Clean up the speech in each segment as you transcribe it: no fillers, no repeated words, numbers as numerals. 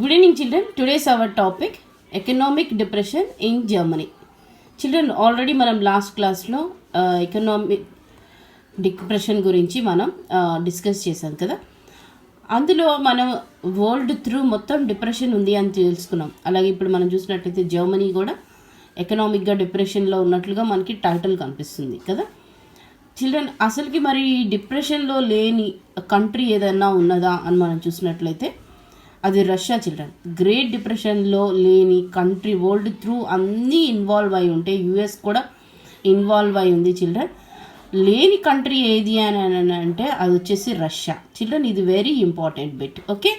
Good evening, children. Today's our topic economic depression in Germany. Children, already మనం last క్లాస్లో economic depression గురించి మనం discuss చేసాం కదా. అందులో మనం వరల్డ్ త్రూ మొత్తం డిప్రెషన్ ఉంది అని తెలుసుకున్నాం. అలాగే ఇప్పుడు మనం చూసినట్లయితే జర్మనీ కూడా ఎకనామిక్గా డిప్రెషన్లో ఉన్నట్లుగా మనకి టైటిల్ కనిపిస్తుంది కదా. చిల్డ్రన్, అసలుకి మరి డిప్రెషన్లో లేని కంట్రీ ఏదైనా ఉన్నదా అని మనం చూసినట్లయితే అది రష్యా. చిల్డ్రన్, గ్రేట్ డిప్రెషన్లో లేని కంట్రీ వరల్డ్ త్రూ అన్నీ ఇన్వాల్వ్ అయి ఉంటే యుఎస్ కూడా ఇన్వాల్వ్ అయి ఉంది. చిల్డ్రన్, లేని కంట్రీ ఏది అని అంటే అది వచ్చేసి రష్యా. చిల్డ్రన్, ఇది వెరీ ఇంపార్టెంట్ బిట్. ఓకే,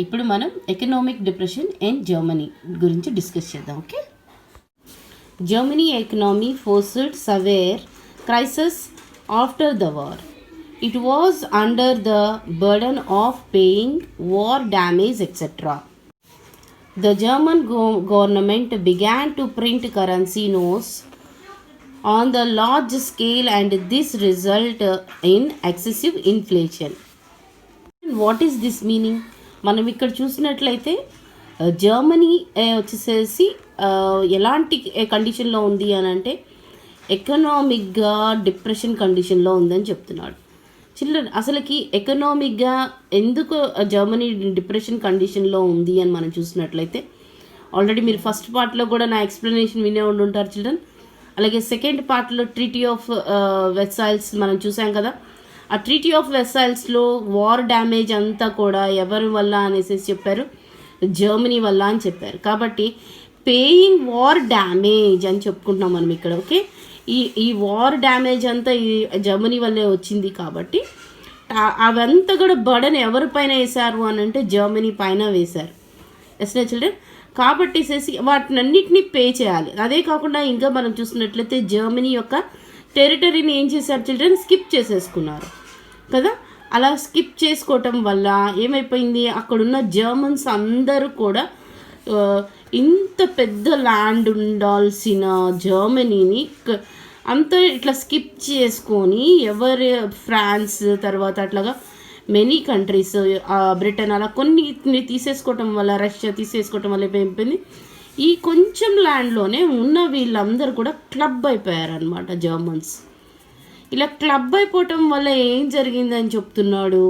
ఇప్పుడు మనం ఎకనామిక్ డిప్రెషన్ ఇన్ జర్మనీ గురించి డిస్కస్ చేద్దాం. Okay, Germany economy forced severe crisis after the war. It was under the burden of paying war damage, etc. The German government began to print currency notes on the large scale, and this resulted in excessive inflation. What is this meaning? మనం ఇక్కడ చూసినట్లయితే Germany వచ్చేసేసి ఎలాంటి కండిషన్లో ఉంది అని అంటే ఎకనామిక్గా depression కండిషన్లో ఉందని చెప్తున్నాడు. చిల్డ్రన్, అసలుకి ఎకనామిక్గా ఎందుకు జర్మనీ డిప్రెషన్ కండిషన్లో ఉంది అని మనం చూసినట్లయితే ఆల్రెడీ మీరు ఫస్ట్ పార్ట్లో కూడా నా ఎక్స్ప్లెనేషన్ వినే ఉండుంటారు చిల్డ్రన్. అలాగే సెకండ్ పార్ట్లో ట్రీటీ ఆఫ్ వెర్సైల్స్ మనం చూసాం కదా. ఆ ట్రీటీ ఆఫ్ వెర్సైల్స్లో వార్ డ్యామేజ్ అంతా కూడా ఎవరి వల్ల అనేసి చెప్పారు, జర్మనీ వల్ల అని చెప్పారు. కాబట్టి పేయింగ్ వార్ డ్యామేజ్ అని చెప్పుకుంటున్నాం మనం ఇక్కడ. ఓకే, ఈ వార్ డ్యామేజ్ అంతా ఈ జర్మనీ వల్లే వచ్చింది. కాబట్టి అవంతా కూడా బర్డన్ ఎవరిపైన వేశారు అని అంటే జర్మనీ పైన వేశారు. ఎస్నా చిల్డ్రన్, కాబట్టి వాటిని అన్నిటినీ పే చేయాలి. అదే కాకుండా ఇంకా మనం చూసినట్లయితే జర్మనీ యొక్క టెరిటరీని ఏం చేశారు చిల్డ్రన్, స్కిప్ చేసేసుకున్నారు కదా. అలా స్కిప్ చేసుకోవటం వల్ల ఏమైపోయింది, అక్కడున్న జర్మన్స్ అందరూ కూడా ఇంత పెద్ద ల్యాండ్ ఉండాల్సిన జర్మనీని అంతా ఇట్లా స్కిప్ చేసుకొని ఫ్రాన్స్ తర్వాత అట్లాగా మెనీ కంట్రీస్, బ్రిటన్ అలా కొన్ని తీసేసుకోవటం వల్ల, రష్యా తీసేసుకోవటం వల్ల ఏమైపోయింది, ఈ కొంచెం ల్యాండ్లోనే ఉన్న వీళ్ళందరూ కూడా క్లబ్ అయిపోయారనమాట జర్మన్స్. ఇలా క్లబ్ అయిపోవటం వల్ల ఏం జరిగిందని చెప్తున్నాడు,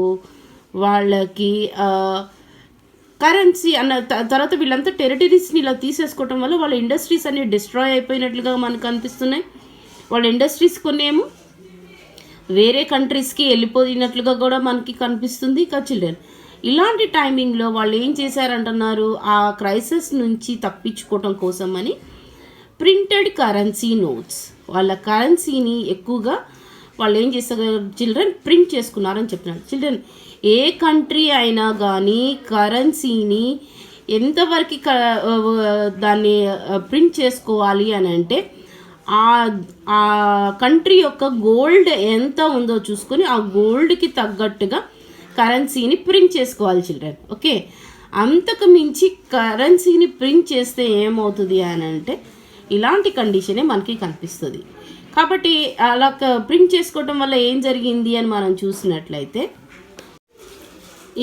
వాళ్ళకి కరెన్సీ అన్న తర్వాత వీళ్ళంతా టెరిటరీస్ని ఇలా తీసేసుకోవటం వల్ల వాళ్ళ ఇండస్ట్రీస్ అన్ని డిస్ట్రాయ్ అయిపోయినట్లుగా మనకు అనిపిస్తున్నాయి. వాళ్ళ ఇండస్ట్రీస్ కొన్ని ఏమో వేరే కంట్రీస్కి వెళ్ళిపోయినట్లుగా కూడా మనకి కనిపిస్తుంది. చిల్డ్రన్, ఇలాంటి టైమింగ్లో వాళ్ళు ఏం చేశారంటున్నారు, ఆ క్రైసిస్ నుంచి తప్పించుకోవటం కోసం అని ప్రింటెడ్ కరెన్సీ నోట్స్, వాళ్ళ కరెన్సీని ఎక్కువగా వాళ్ళు ఏం చేస్తారు చిల్డ్రన్, ప్రింట్ చేసుకున్నారని చెప్తున్నారు. చిల్డ్రన్, ఏ కంట్రీ అయినా కానీ కరెన్సీని ఎంతవరకు దాన్ని ప్రింట్ చేసుకోవాలి అని అంటే ఆ కంట్రీ యొక్క గోల్డ్ ఎంత ఉందో చూసుకొని ఆ గోల్డ్కి తగ్గట్టుగా కరెన్సీని ప్రింట్ చేసుకోవాలి చిల్డ్రన్. ఓకే, అంతకు మించి కరెన్సీని ప్రింట్ చేస్తే ఏమవుతుంది అని అంటే ఇలాంటి కండిషనే మనకి కనిపిస్తుంది. కాబట్టి అలా ప్రింట్ చేసుకోవటం వల్ల ఏం జరిగింది అని మనం చూసినట్లయితే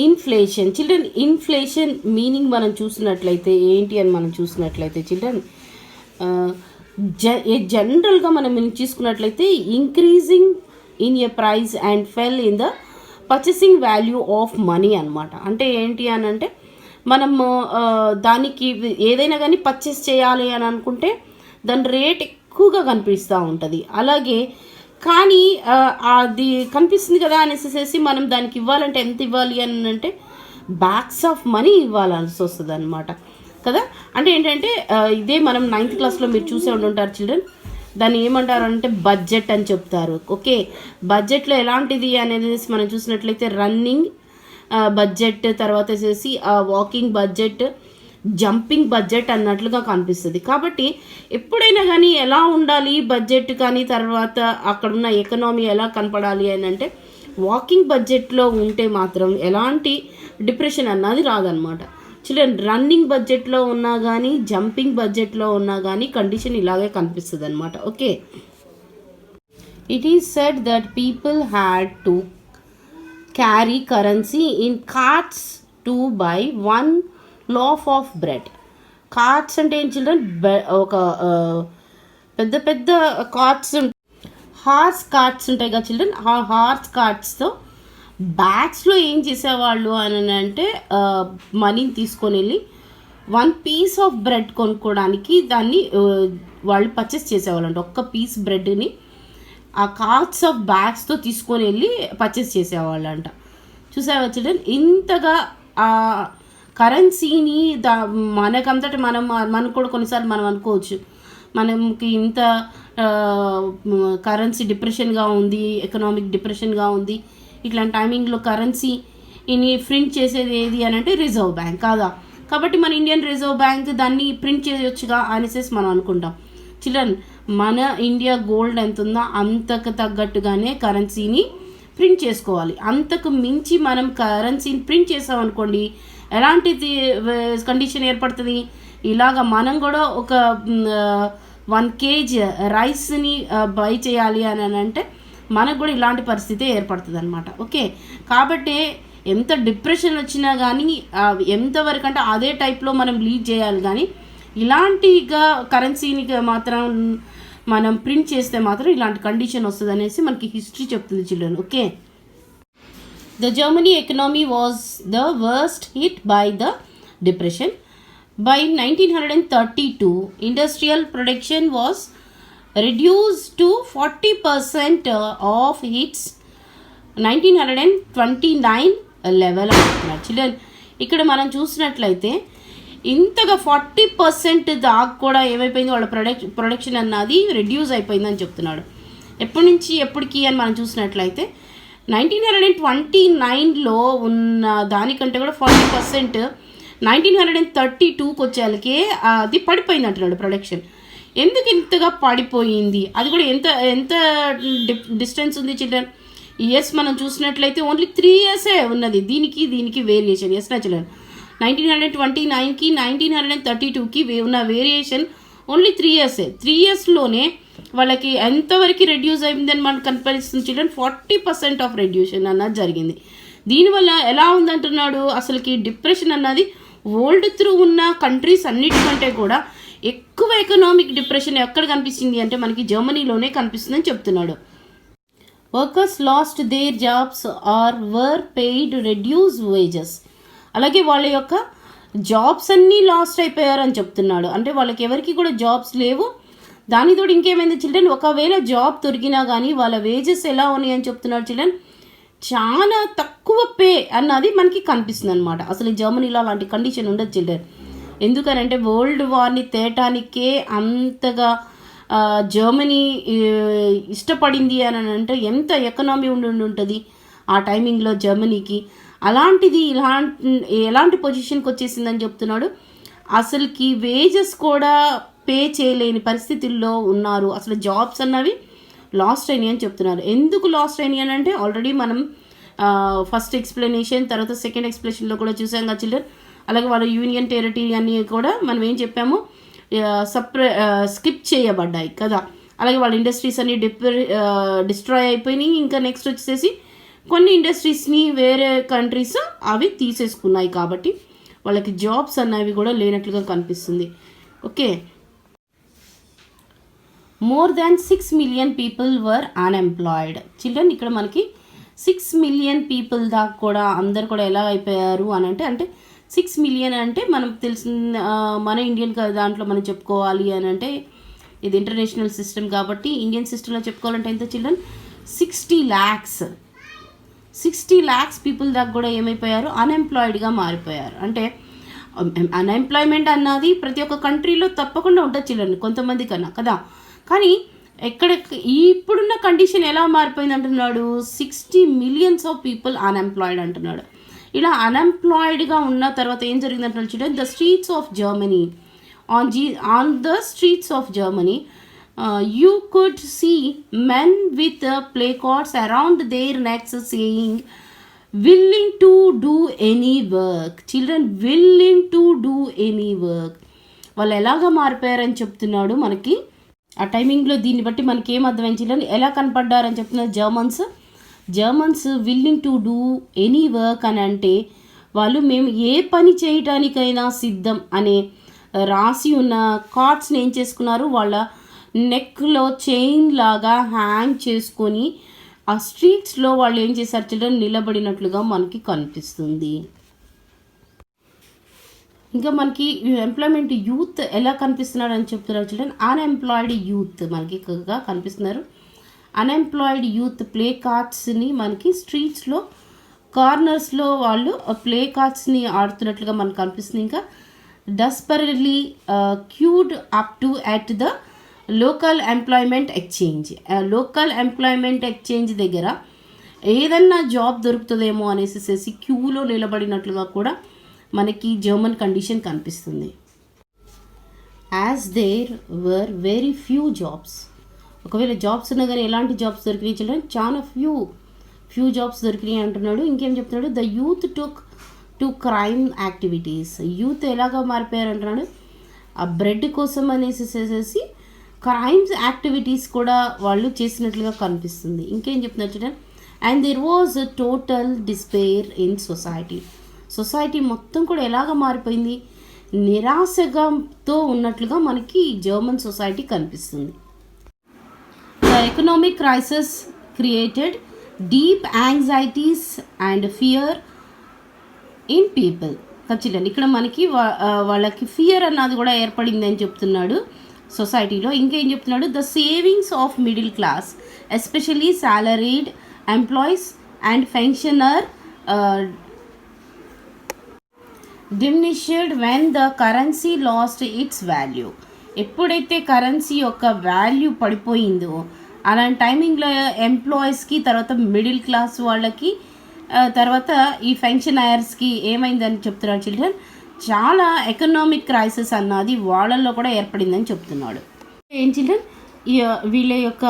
ఇన్ఫ్లేషన్. చిల్డ్రన్, ఇన్ఫ్లేషన్ మీనింగ్ మనం చూసినట్లయితే ఏంటి అని మనం చూసినట్లయితే చిల్డ్రన్, జనరల్గా మనం చూసుకున్నట్లయితే increasing in a price and fell in the purchasing value of money అనమాట. అంటే ఏంటి అని అంటే మనము దానికి ఏదైనా కానీ పర్చేస్ చేయాలి అని అనుకుంటే దాని రేట్ ఎక్కువగా కనిపిస్తూ ఉంటుంది. అలాగే కానీ అది కనిపిస్తుంది కదా అనేసి మనం దానికి ఇవ్వాలంటే ఎంత ఇవ్వాలి అని అంటే బ్యాగ్స్ ఆఫ్ మనీ ఇవ్వాల్సి వస్తుంది అనమాట కదా. అంటే ఏంటంటే ఇదే మనం 9th క్లాస్లో మీరు చూసే ఉంటుంటారు చిల్డ్రన్, దాన్ని ఏమంటారు అంటే బడ్జెట్ అని చెప్తారు. ఓకే, బడ్జెట్లో ఎలాంటిది అనేది మనం చూసినట్లయితే రన్నింగ్ బడ్జెట్, తర్వాత వచ్చేసి వాకింగ్ బడ్జెట్, జంపింగ్ బడ్జెట్ అన్నట్లుగా కనిపిస్తుంది. కాబట్టి ఎప్పుడైనా కానీ ఎలా ఉండాలి బడ్జెట్ కానీ తర్వాత అక్కడున్న ఎకనామీ ఎలా కనపడాలి అని అంటే వాకింగ్ బడ్జెట్లో ఉంటే మాత్రం ఎలాంటి డిప్రెషన్ అన్నది రాదనమాట. చిల్డ్రన్, రన్నింగ్ బడ్జెట్లో ఉన్నా కానీ జంపింగ్ బడ్జెట్లో ఉన్నా కానీ కండిషన్ ఇలాగే కనిపిస్తుంది అనమాట. Okay, it is said that people had to carry currency in carts to buy 1 loaf of bread. Carts అంటే ఏం చిల్డ్రన్, ఒక పెద్ద పెద్ద కార్ట్స్, హార్స్ కార్ట్స్ ఉంటాయి కదా చిల్డ్రన్, ఆ హార్స్ కార్ట్స్తో బ్యాగ్స్లో ఏం చేసేవాళ్ళు అని అంటే మనీని తీసుకొని వెళ్ళి 1 piece ఆఫ్ బ్రెడ్ కొనుక్కోవడానికి దాన్ని వాళ్ళు పర్చేస్ చేసేవాళ్ళు అంట. ఒక్క పీస్ బ్రెడ్ని ఆ కార్ట్స్ ఆఫ్ బ్యాగ్స్తో తీసుకొని వెళ్ళి పర్చేస్ చేసేవాళ్ళు అంట. చూసావా చిల్డ్రన్, ఇంతగా ఆ కరెన్సీని మనకంతటి మనకు కూడా కొన్నిసార్లు మనం అనుకోవచ్చు మనకి ఇంత కరెన్సీ డిప్రెషన్గా ఉంది, ఎకనామిక్ డిప్రెషన్గా ఉంది, ఇట్లాంటి టైమింగ్లో కరెన్సీని ప్రింట్ చేసేది ఏది అని అంటే రిజర్వ్ బ్యాంక్ కాదా. కాబట్టి మన ఇండియన్ రిజర్వ్ బ్యాంక్ దాన్ని ప్రింట్ చేయొచ్చుగా అనేసి మనం అనుకుంటాం. చిల్డ్రన్, మన ఇండియా గోల్డ్ ఎంత ఉందో అంతకు తగ్గట్టుగానే కరెన్సీని ప్రింట్ చేసుకోవాలి. అంతకు మించి మనం కరెన్సీని ప్రింట్ చేసామనుకోండి ఎలాంటి కండిషన్ ఏర్పడుతుంది, ఇలాగ మనం కూడా ఒక 1 kg రైస్ని బై చేయాలి అని అంటే మనకు కూడా ఇలాంటి పరిస్థితి ఏర్పడుతుంది అనమాట. ఓకే, కాబట్టి ఎంత డిప్రెషన్ వచ్చినా కానీ ఎంతవరకు అంటే అదే టైప్లో మనం లీడ్ చేయాలి, కానీ ఇలాంటిగా కరెన్సీని మాత్రం మనం ప్రింట్ చేస్తే మాత్రం ఇలాంటి కండిషన్ వస్తుంది అనేసి మనకి హిస్టరీ చెప్తుంది children. Okay, the Germany economy was the worst hit by the depression. By 1932, industrial production was reduced to 40% of its 1929 level అంటున్నారు. చిల్డ్రన్, ఇక్కడ మనం చూసినట్లయితే ఇంతగా 40% దాకా కూడా ఏమైపోయింది, వాళ్ళ ప్రొడక్షన్ అన్నది రెడ్యూస్ అయిపోయిందని చెప్తున్నాడు. ఎప్పటి నుంచి ఎప్పటికి అని మనం చూసినట్లయితే 1929లో ఉన్న దానికంటే కూడా 40% 1932కి వచ్చేళ్ళకి అది పడిపోయింది అంటున్నాడు ప్రొడక్షన్. ఎందుకు ఇంతగా పడిపోయింది, అది కూడా ఎంత ఎంత డిస్టెన్స్ ఉంది చిల్డ్రన్. ఇయర్స్ మనం చూసినట్లయితే ఓన్లీ 3 years ఉన్నది, దీనికి వేరియేషన్. ఎస్ నా చిల్డ్రన్, 1929కి 1932కి ఉన్న వేరియేషన్ ఓన్లీ 3 years. 3 yearsలోనే వాళ్ళకి ఎంతవరకు రెడ్యూస్ అయిందని మనకు కనిపిస్తుంది చిల్డ్రన్, 40% ఆఫ్ రెడ్యూషన్ అన్నది జరిగింది. దీనివల్ల ఎలా ఉందంటున్నాడు, అసలుకి డిప్రెషన్ అన్నది వరల్డ్ త్రూ ఉన్న కంట్రీస్ అన్నిటికంటే కూడా ఎక్కువ ఎకనామిక్ డిప్రెషన్ ఎక్కడ కనిపిస్తుంది అంటే మనకి జర్మనీలోనే కనిపిస్తుందని చెప్తున్నాడు. Workers lost their jobs or were paid reduced wages. అలాగే వాళ్ళ యొక్క జాబ్స్ అన్నీ లాస్ట్ అయిపోయారని చెప్తున్నాడు. అంటే వాళ్ళకి ఎవరికి కూడా జాబ్స్ లేవు. దానితో ఇంకేమైంది చిల్డ్రన్, ఒకవేళ జాబ్ దొరికినా కానీ వాళ్ళ వేజెస్ ఎలా ఉన్నాయని చెప్తున్నాడు చిల్డ్రన్, చాలా తక్కువ పే అన్నది మనకి కనిపిస్తుంది అనమాట. అసలు జర్మనీలో అలాంటి కండిషన్ ఉండదు చిల్డ్రన్. ఎందుకనంటే వరల్డ్ వార్ని తేటానికే అంతగా జర్మనీ ఇష్టపడింది అని అంటే ఎంత ఎకనామీ ఉంటుంది ఆ టైమింగ్లో జర్మనీకి. అలాంటిది ఎలాంటి పొజిషన్కి వచ్చేసిందని చెప్తున్నాడు. అసలుకి వేజెస్ కూడా పే చేయలేని పరిస్థితుల్లో ఉన్నారు. అసలు జాబ్స్ అన్నవి లాస్ట్ అయినాయి అని చెప్తున్నారు. ఎందుకు లాస్ట్ అయినాయి అని అంటే ఆల్రెడీ మనం ఫస్ట్ ఎక్స్ప్లెనేషన్ తర్వాత సెకండ్ ఎక్స్ప్లెనేషన్లో కూడా చూసాం కదా చిల్డ్రన్. అలాగే వాళ్ళ యూనియన్ టెరిటరీ అన్నీ కూడా మనం ఏం చెప్పాము, స్కిప్ చేయబడ్డాయి కదా. అలాగే వాళ్ళ ఇండస్ట్రీస్ అన్ని డిస్ట్రాయ్ అయిపోయినాయి. ఇంకా నెక్స్ట్ వచ్చేసి కొన్ని ఇండస్ట్రీస్ని వేరే కంట్రీస్ అవి తీసేసుకున్నాయి. కాబట్టి వాళ్ళకి జాబ్స్ అన్నవి కూడా లేనట్లుగా కనిపిస్తుంది. Okay, more than 6 million people వర్ అన్ఎంప్లాయిడ్. చిల్డ్రన్, ఇక్కడ మనకి 6 million people దాకా కూడా అందరు కూడా ఎలా అయిపోయారు అని అంటే 6 million అంటే మనం తెలిసిన మన ఇండియన్ దాంట్లో మనం చెప్పుకోవాలి అని అంటే ఇది ఇంటర్నేషనల్ సిస్టమ్ కాబట్టి ఇండియన్ సిస్టంలో చెప్పుకోవాలంటే ఎంత చిల్డ్రన్, 60 lakhs పీపుల్ దాకా కూడా ఏమైపోయారు, అన్ఎంప్లాయిడ్గా మారిపోయారు. అంటే అన్ఎంప్లాయ్మెంట్ అన్నది ప్రతి ఒక్క కంట్రీలో తప్పకుండా ఉంటుంది చిల్డ్రన్, కొంతమంది కన్నా కదా. కానీ ఎక్కడ ఇప్పుడున్న కండిషన్ ఎలా మారిపోయింది అంటున్నాడు, 60 millions ఆఫ్ పీపుల్ అన్ఎంప్లాయిడ్ అంటున్నాడు. ఇలా అన్ఎంప్లాయిడ్గా ఉన్న తర్వాత ఏం జరిగింది అంటున్నాడు చూడండి, the streets of Germany on the streets of Germany you could see men with placards around their necks saying willing to do any work. Children, willing to do any work. వాళ్ళు ఎలాగా మారిపోయారని చెప్తున్నాడు మనకి ఆ టైమింగ్లో. దీన్ని బట్టి మనకి ఏం అర్థమైంది చిల్డ్రన్, ఎలా కనపడ్డారని చెప్తున్నారు Germans willing to do any work అని అంటే వాళ్ళు మేము ఏ పని చేయటానికైనా సిద్ధం అనే రాసి ఉన్న కార్డ్స్ని ఏం చేసుకున్నారు, వాళ్ళ నెక్లో చైన్ లాగా హ్యాంగ్ చేసుకొని ఆ స్ట్రీట్స్లో వాళ్ళు ఏం చేశారు చిల్డ్రన్, నిలబడినట్లుగా మనకి కనిపిస్తుంది. ఇంకా మనకి ఎంప్లాయ్మెంట్ యూత్ ఎలా కనిపిస్తున్నారు అని చెప్తున్నారు చిల్డ్రన్. అన్ఎంప్లాయిడ్ యూత్ మనకి కనిపిస్తున్నారు. అన్ఎంప్లాయిడ్ యూత్ ప్లే కార్డ్స్ని మనకి స్ట్రీట్స్లో కార్నర్స్లో వాళ్ళు ప్లే కార్డ్స్ని ఆడుతున్నట్లుగా మనకు కనిపిస్తుంది. ఇంకా desperately queued up to at the local employment exchange. Local employment exchange దగ్గర ఏదన్నా జాబ్ దొరుకుతుందేమో అనేసి క్యూలో నిలబడినట్లుగా కూడా మనకి జర్మన్ కండిషన్ కనిపిస్తుంది. As there were very few jobs. ఒకవేళ జాబ్స్ ఉన్నా కానీ ఎలాంటి జాబ్స్ దొరికినాయి చిల్డ్రన్, చాలా ఫ్యూ జాబ్స్ దొరికినాయి అంటున్నాడు. ఇంకేం చెప్తున్నాడు, the youth took to crime activities. Youth ఎలాగా మారిపోయారు అంటున్నాడు, ఆ బ్రెడ్ కోసం అనేసి క్రైమ్స్ యాక్టివిటీస్ కూడా వాళ్ళు చేసినట్లుగా కనిపిస్తుంది. ఇంకేం చెప్తున్నారు children, and there was total despair in society మొత్తం కూడా ఎలాగ మారిపోయింది, నిరాశగాతో ఉన్నట్లుగా మనకి జర్మన్ సొసైటీ కనిపిస్తుంది. The economic crisis created deep anxieties and fear in people. ఖచ్చితంగా ఇక్కడ మనకి వాళ్ళకి ఫియర్ అన్నది కూడా ఏర్పడింది అని చెప్తున్నాడు సొసైటీలో. ఇంకేం చెప్తున్నాడు, the savings of middle class especially salaried employees and pensioner diminished when the currency lost its value. ఎప్పుడైతే కరెన్సీ యొక్క వాల్యూ పడిపోయిందో అలాంటి టైమింగ్లో ఎంప్లాయీస్కి, తర్వాత మిడిల్ క్లాస్ వాళ్ళకి, తర్వాత ఈ పెన్షనర్స్కి ఏమైందని చెప్తున్నాడు చిల్డ్రన్, చాలా ఎకనామిక్ క్రైసిస్ అన్నది వాళ్ళల్లో కూడా ఏర్పడిందని చెప్తున్నాడు. ఏం చిల్డ్రన్, వీళ్ళ యొక్క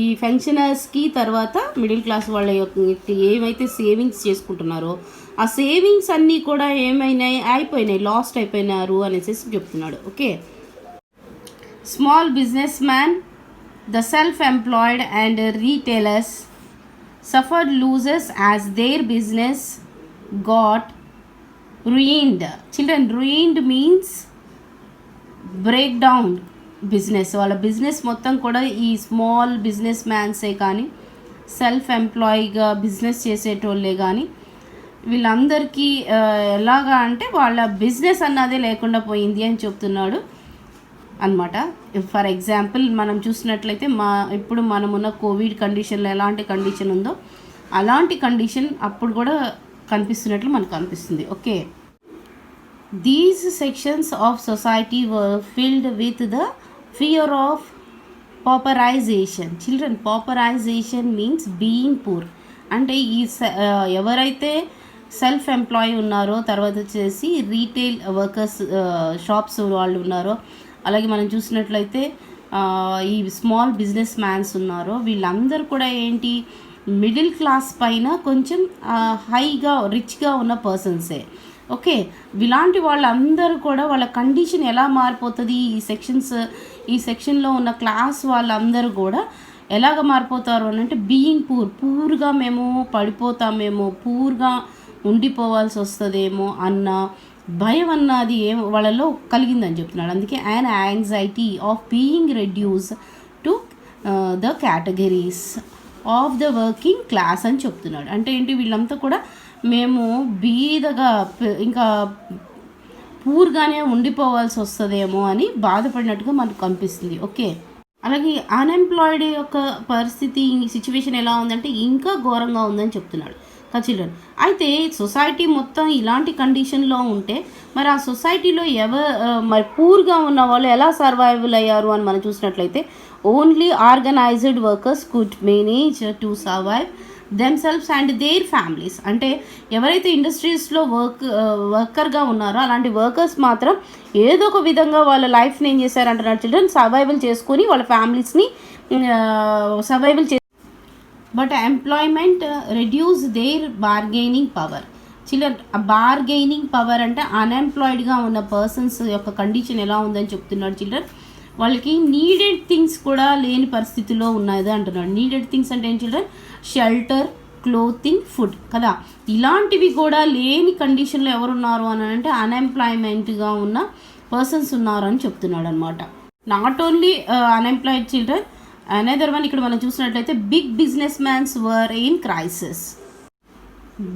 ఈ పెన్షనర్స్కి తర్వాత మిడిల్ క్లాస్ వాళ్ళ యొక్క ఏమైతే సేవింగ్స్ చేసుకుంటున్నారో ఆ సేవింగ్స్ అన్నీ కూడా అయిపోయినాయి, లాస్ట్ అయిపోయినారు అనేసి చెప్తున్నాడు. Okay, small business man, the self employed and retailers suffered losses as their business got ruined. Children, ruined means break down business. వాళ్ళ బిజినెస్ మొత్తం కూడా ఈ స్మాల్ బిజినెస్ మ్యాన్సే కానీ సెల్ఫ్ ఎంప్లాయీగా బిజినెస్ చేసేటోళ్ళే కానీ వీళ్ళందరికీ ఎలాగా అంటే వాళ్ళ బిజినెస్ అన్నదే లేకుండా పోయింది అని చెప్తున్నాడు అనమాట. ఫర్ ఎగ్జాంపుల్ మనం చూసినట్లయితే ఇప్పుడు మనమున్న కోవిడ్ కండిషన్లో ఎలాంటి కండిషన్ ఉందో అలాంటి కండిషన్ అప్పుడు కూడా కనిపిస్తున్నట్లు మనకు కనిపిస్తుంది. Okay, these sections of society were filled with the fear of pauperization. Children, pauperization means being poor. అంటే ఈ ఎవరైతే సెల్ఫ్ ఎంప్లాయీ ఉన్నారో, తర్వాత వచ్చేసి రీటైల్ వర్కర్స్ షాప్స్ వాళ్ళు ఉన్నారో, అలాగే మనం చూసినట్లయితే ఈ స్మాల్ బిజినెస్ మ్యాన్స్ ఉన్నారో వీళ్ళందరూ కూడా ఏంటి, మిడిల్ క్లాస్ పైన కొంచెం హైగా రిచ్గా ఉన్న పర్సన్సే. ఓకే, ఇలాంటి వాళ్ళందరూ కూడా వాళ్ళ కండిషన్ ఎలా మారిపోతుంది, ఈ సెక్షన్లో ఉన్న క్లాస్ వాళ్ళందరూ కూడా ఎలాగ మారిపోతారు అని అంటే బీయింగ్ పూర్గా మేము పడిపోతామేమో, పూర్గా ఉండిపోవాల్సి వస్తుందేమో అన్న భయం అన్నది వాళ్ళలో కలిగిందని చెప్తున్నాడు. అందుకే ఆయన anxiety of being reduce to the categories of the working class అని చెప్తున్నాడు. అంటే ఏంటి, వీళ్ళంతా కూడా మేము బీదగా ఇంకా పూర్గానే ఉండిపోవాల్సి వస్తుందేమో అని బాధపడినట్టుగా మనకు కనిపిస్తుంది. ఓకే, అలాగే అన్ఎంప్లాయిడ్ యొక్క పరిస్థితి సిచ్యువేషన్ ఎలా ఉందంటే ఇంకా ఘోరంగా ఉందని చెప్తున్నాడు చిల్డ్రన్. అయితే సొసైటీ మొత్తం ఇలాంటి కండిషన్లో ఉంటే మరి ఆ సొసైటీలో మరి పూర్గా ఉన్న వాళ్ళు ఎలా సర్వైవల్ అయ్యారు అని మనం చూసినట్లయితే only organised workers could manage to survive themselves and their families. అంటే ఎవరైతే ఇండస్ట్రీస్లో వర్కర్గా ఉన్నారో అలాంటి వర్కర్స్ మాత్రం ఏదో ఒక విధంగా వాళ్ళ లైఫ్ని ఏం చేశారంటున్నారు చిల్డ్రన్, సర్వైవల్ చేసుకొని వాళ్ళ ఫ్యామిలీస్ని survival but employment reduce their bargaining power. Children, bargaining power అంటే అన్ఎంప్లాయిడ్గా ఉన్న పర్సన్స్ యొక్క కండిషన్ ఎలా ఉందని చెప్తున్నాడు చిల్డ్రన్. వాళ్ళకి నీడెడ్ థింగ్స్ కూడా లేని పరిస్థితిలో ఉన్నది అంటున్నాడు. నీడెడ్ థింగ్స్ అంటే ఏం చిల్డ్రన్, షెల్టర్, క్లోతింగ్, ఫుడ్ కదా. ఇలాంటివి కూడా లేని కండిషన్లో ఎవరున్నారు అని అంటే అన్ఎంప్లాయ్మెంట్గా ఉన్న పర్సన్స్ ఉన్నారు అని చెప్తున్నాడు అనమాట. Not only unemployed children, another one ఇక్కడ మనం చూసినట్లయితే big business mans were in crisis.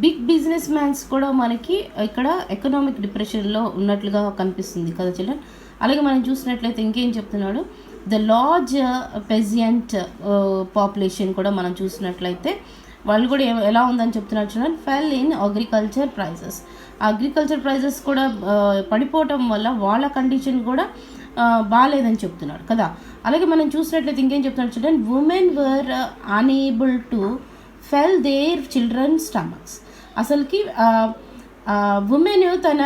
Big business mans కూడా మనకి ఇక్కడ ఎకనామిక్ డిప్రెషన్లో ఉన్నట్లుగా కనిపిస్తుంది కదా చిల్డ్రన్. అలాగే మనం చూసినట్లయితే ఇంకేం చెప్తున్నాడు, ద లార్జ్ పెజియంట్ పాపులేషన్ కూడా మనం చూసినట్లయితే వాళ్ళు కూడా ఎలా ఉందని చెప్తున్నారు చూడండి. ఫెల్ ఇన్ అగ్రికల్చర్ ప్రైజెస్ కూడా పడిపోవటం వల్ల వాళ్ళ కండిషన్ కూడా బాగాలేదని చెప్తున్నాడు కదా. అలాగే మనం చూసినట్లయితే ఇంకేం చెప్తున్నాడు చూడండి, women were unable to full their children stomachs. అసలుకి ఉమెన్ తన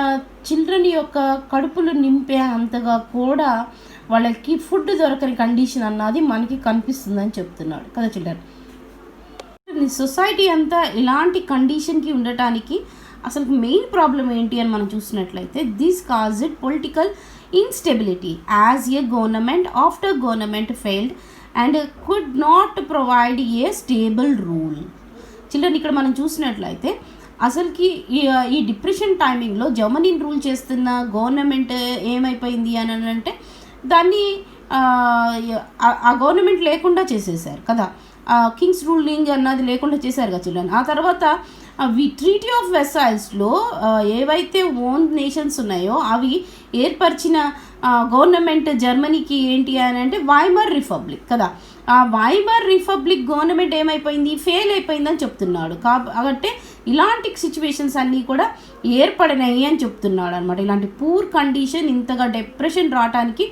చిల్డ్రన్ యొక్క కడుపులు నింపే అంతగా కూడా వాళ్ళకి ఫుడ్ దొరకని కండిషన్ అన్నది మనకి కనిపిస్తుందని చెప్తున్నాడు కదా చిల్డ్రన్. సొసైటీ అంతా ఇలాంటి కండిషన్కి ఉండటానికి అసలు మెయిన్ ప్రాబ్లం ఏంటి అని మనం చూసినట్లయితే, this caused political instability as a government failed and could not provide a stable rule. Children ఇక్కడ మనం చూసినట్లయితే అసలుకి ఈ డిప్రెషన్ టైమింగ్లో జర్మనీని రూల్ చేస్తున్న గవర్నమెంట్ ఏమైపోయింది అని అంటే దాన్ని ఆ గవర్నమెంట్ లేకుండా చేసేసారు కదా. కింగ్స్ రూలింగ్ అన్నది లేకుండా చేశారు కదా చిల్డ్రన్. ఆ తర్వాత ట్రీటీ ఆఫ్ వెర్సాయిల్స్లో ఏవైతే ఓన్ నేషన్స్ ఉన్నాయో అవి ఏర్పరిచిన గవర్నమెంట్ జర్మనీకి ఏంటి అని అంటే వైమర్ రిపబ్లిక్ కదా. ఆ వైమర్ రిపబ్లిక్ గవర్నమెంట్ ఏమైపోయింది, ఫెయిల్ అయిపోయిందని చెప్తున్నాడు. కాబట్టి ఇలాంటి సిచ్యువేషన్స్ అన్నీ కూడా ఏర్పడినాయి అని చెప్తున్నాడు అనమాట. ఇలాంటి పూర్ కండిషన్, ఇంతగా డిప్రెషన్ రావడానికి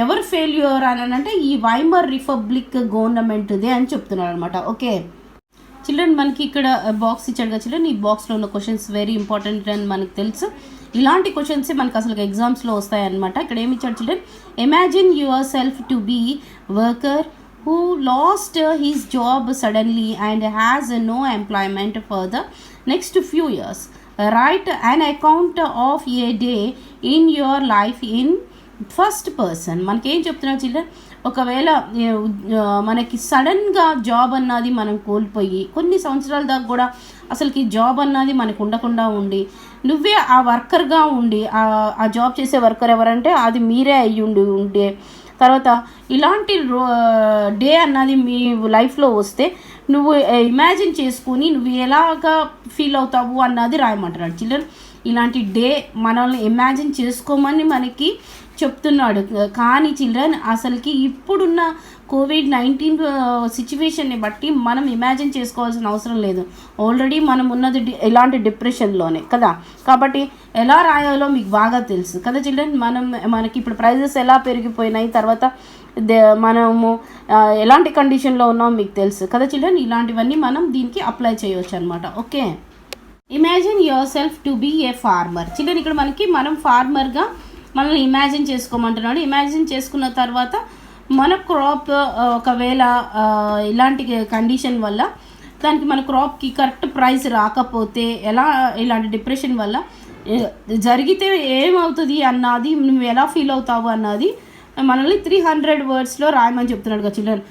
ఎవరు ఫెయిల్యూర్ అని అంటే ఈ వైమర్ రిపబ్లిక్ గవర్నమెంట్దే అని చెప్తున్నాడు అనమాట. ఓకే చిల్డ్రన్, మనకి ఇక్కడ బాక్స్ ఇచ్చాడు కదా చిల్డ్రన్. ఈ బాక్స్లో ఉన్న క్వశ్చన్స్ వెరీ ఇంపార్టెంట్ అని మనకు తెలుసు. ఇలాంటి క్వశ్చన్సే మనకు అసలు ఎగ్జామ్స్లో వస్తాయన్నమాట. ఇక్కడ ఏమి ఇచ్చాడు children, imagine yourself to be worker who lost his job suddenly and has no employment for the next few years. Write an account of a day in your life in first person. మనకేం చెప్తున్నారు children, ఒకవేళ మనకి సడన్గా job అన్నది మనం కోల్పోయి కొన్ని సంవత్సరాల దాకా కూడా అసలుకి జాబ్ అన్నది మనకు ఉండకుండా ఉండి నువ్వే ఆ వర్కర్గా ఉండి ఆ జాబ్ చేసే వర్కర్ ఎవరంటే అది మీరే అయ్యి ఉండే తర్వాత ఇలాంటి డే అన్నది మీ లైఫ్లో వస్తే నువ్వు ఇమాజిన్ చేసుకుని నువ్వు ఎలాగా ఫీల్ అవుతావు అన్నది రాయమంటున్నాడు చిల్డ్రన్. ఇలాంటి డే మనల్ని ఇమాజిన్ చేసుకోమని మనకి చెప్తున్నాడు. కానీ చిల్డ్రన్ అసలుకి ఇప్పుడున్న కోవిడ్-19 సిచ్యువేషన్ని బట్టి మనం ఇమాజిన్ చేసుకోవాల్సిన అవసరం లేదు. ఆల్రెడీ మనం ఉన్నది ఇలాంటి డిప్రెషన్లోనే కదా. కాబట్టి ఎలా రాయాలో మీకు బాగా తెలుసు కదా చిల్డ్రన్. మనకి ఇప్పుడు ప్రైజెస్ ఎలా పెరిగిపోయినాయి, తర్వాత మనము ఎలాంటి కండిషన్లో ఉన్నామో మీకు తెలుసు కదా చిల్డ్రన్. ఇలాంటివన్నీ మనం దీనికి అప్లై చేయవచ్చు అనమాట. Okay, imagine yourself to be a farmer. Children ఇక్కడ మనం ఫార్మర్గా మనల్ని ఇమాజిన్ చేసుకోమంటున్నాడు. ఇమాజిన్ చేసుకున్న తర్వాత మన క్రాప్ ఒకవేళ ఇలాంటి కండిషన్ వల్ల దానికి మన క్రాప్కి కరెక్ట్ ప్రైస్ రాకపోతే ఇలాంటి డిప్రెషన్ వల్ల జరిగితే ఏమవుతుంది అన్నది నువ్వు ఎలా ఫీల్ అవుతావు అన్నది మనల్ని 300 wordsలో రాయమని చెప్తున్నాడు కదా చిల్డ్రన్.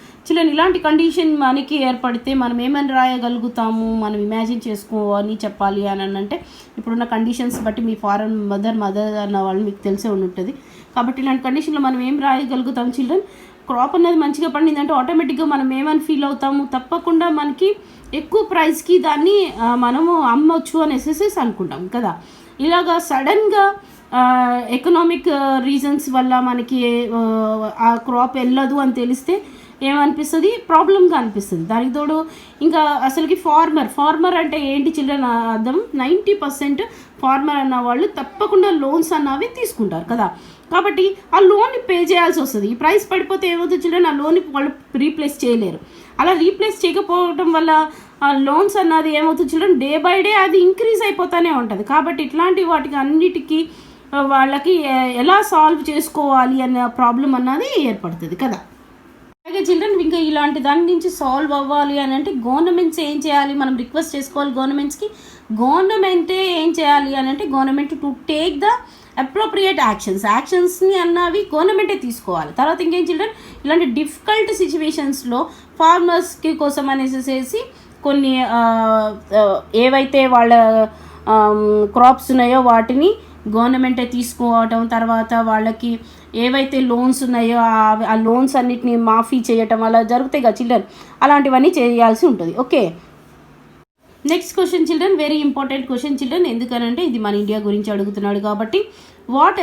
ఇలాంటి కండిషన్ మనకి ఏర్పడితే మనం ఏమని రాయగలుగుతాము, మనం ఇమాజిన్ చేసుకోవాలి చెప్పాలి అని అంటే ఇప్పుడున్న కండిషన్స్ బట్టి మీ ఫారెన్ మదర్ అన్న వాళ్ళు మీకు తెలిసే ఉంటుంది. కాబట్టి ఇలాంటి కండిషన్లో మనం ఏం రాయగలుగుతాం చిల్డ్రన్, క్రాప్ అనేది మంచిగా పండిందంటే ఆటోమేటిక్గా మనం ఏమని ఫీల్ అవుతాము, తప్పకుండా మనకి ఎక్కువ ప్రైస్కి దాన్ని మనము అమ్మవచ్చు అనేసి అనుకుంటాం కదా. ఇలాగా సడన్గా ఎకనామిక్ రీజన్స్ వల్ల మనకి ఆ క్రాప్ వెళ్ళదు అని తెలిస్తే ఏమనిపిస్తుంది, ప్రాబ్లంగా అనిపిస్తుంది. దానికి తోడు ఇంకా అసలుకి ఫార్మర్ అంటే ఏంటి చిల్డ్రన్ అర్థం, 90% ఫార్మర్ అన్న వాళ్ళు తప్పకుండా లోన్స్ అన్నవి తీసుకుంటారు కదా. కాబట్టి ఆ లోన్ని పే చేయాల్సి వస్తుంది. ఈ ప్రైస్ పడిపోతే ఏమవుతుంది చిల్డ్రన్, ఆ లోన్ని వాళ్ళు రీప్లేస్ చేయలేరు. అలా రీప్లేస్ చేయకపోవడం వల్ల ఆ లోన్స్ అన్నది ఏమవుతుంది చిల్డ్రన్, డే బై డే అది ఇంక్రీజ్ అయిపోతూనే ఉంటుంది. కాబట్టి ఇట్లాంటి వాటికి అన్నిటికీ వాళ్ళకి ఎలా సాల్వ్ చేసుకోవాలి అనే ప్రాబ్లం అన్నది ఏర్పడుతుంది కదా. అలాగే చిల్డ్రన్ ఇంకా ఇలాంటి దాని నుంచి సాల్వ్ అవ్వాలి అని అంటే గవర్నమెంట్స్ ఏం చేయాలి, మనం రిక్వెస్ట్ చేసుకోవాలి గవర్నమెంట్స్కి. గవర్నమెంటే ఏం చేయాలి అని అంటే government to take the appropriate యాక్షన్స్ని అన్నవి గవర్నమెంటే తీసుకోవాలి. తర్వాత ఇంకేం చిల్డ్రన్, ఇలాంటి డిఫికల్ట్ సిచ్యువేషన్స్లో ఫార్మర్స్కి కోసం అనేసి కొన్ని ఏవైతే వాళ్ళ క్రాప్స్ ఉన్నాయో వాటిని గవర్నమెంటే తీసుకోవటం, తర్వాత వాళ్ళకి ఏవైతే లోన్స్ ఉన్నాయో ఆ లోన్స్ అన్నిటిని మాఫీ చేయటం అలా జరుగుతాయి కదా చిల్డ్రన్, అలాంటివన్నీ చేయాల్సి ఉంటుంది. Okay, next question children, very important question children. ఎందుకనంటే ఇది మన ఇండియా గురించి అడుగుతున్నాడు కాబట్టి, what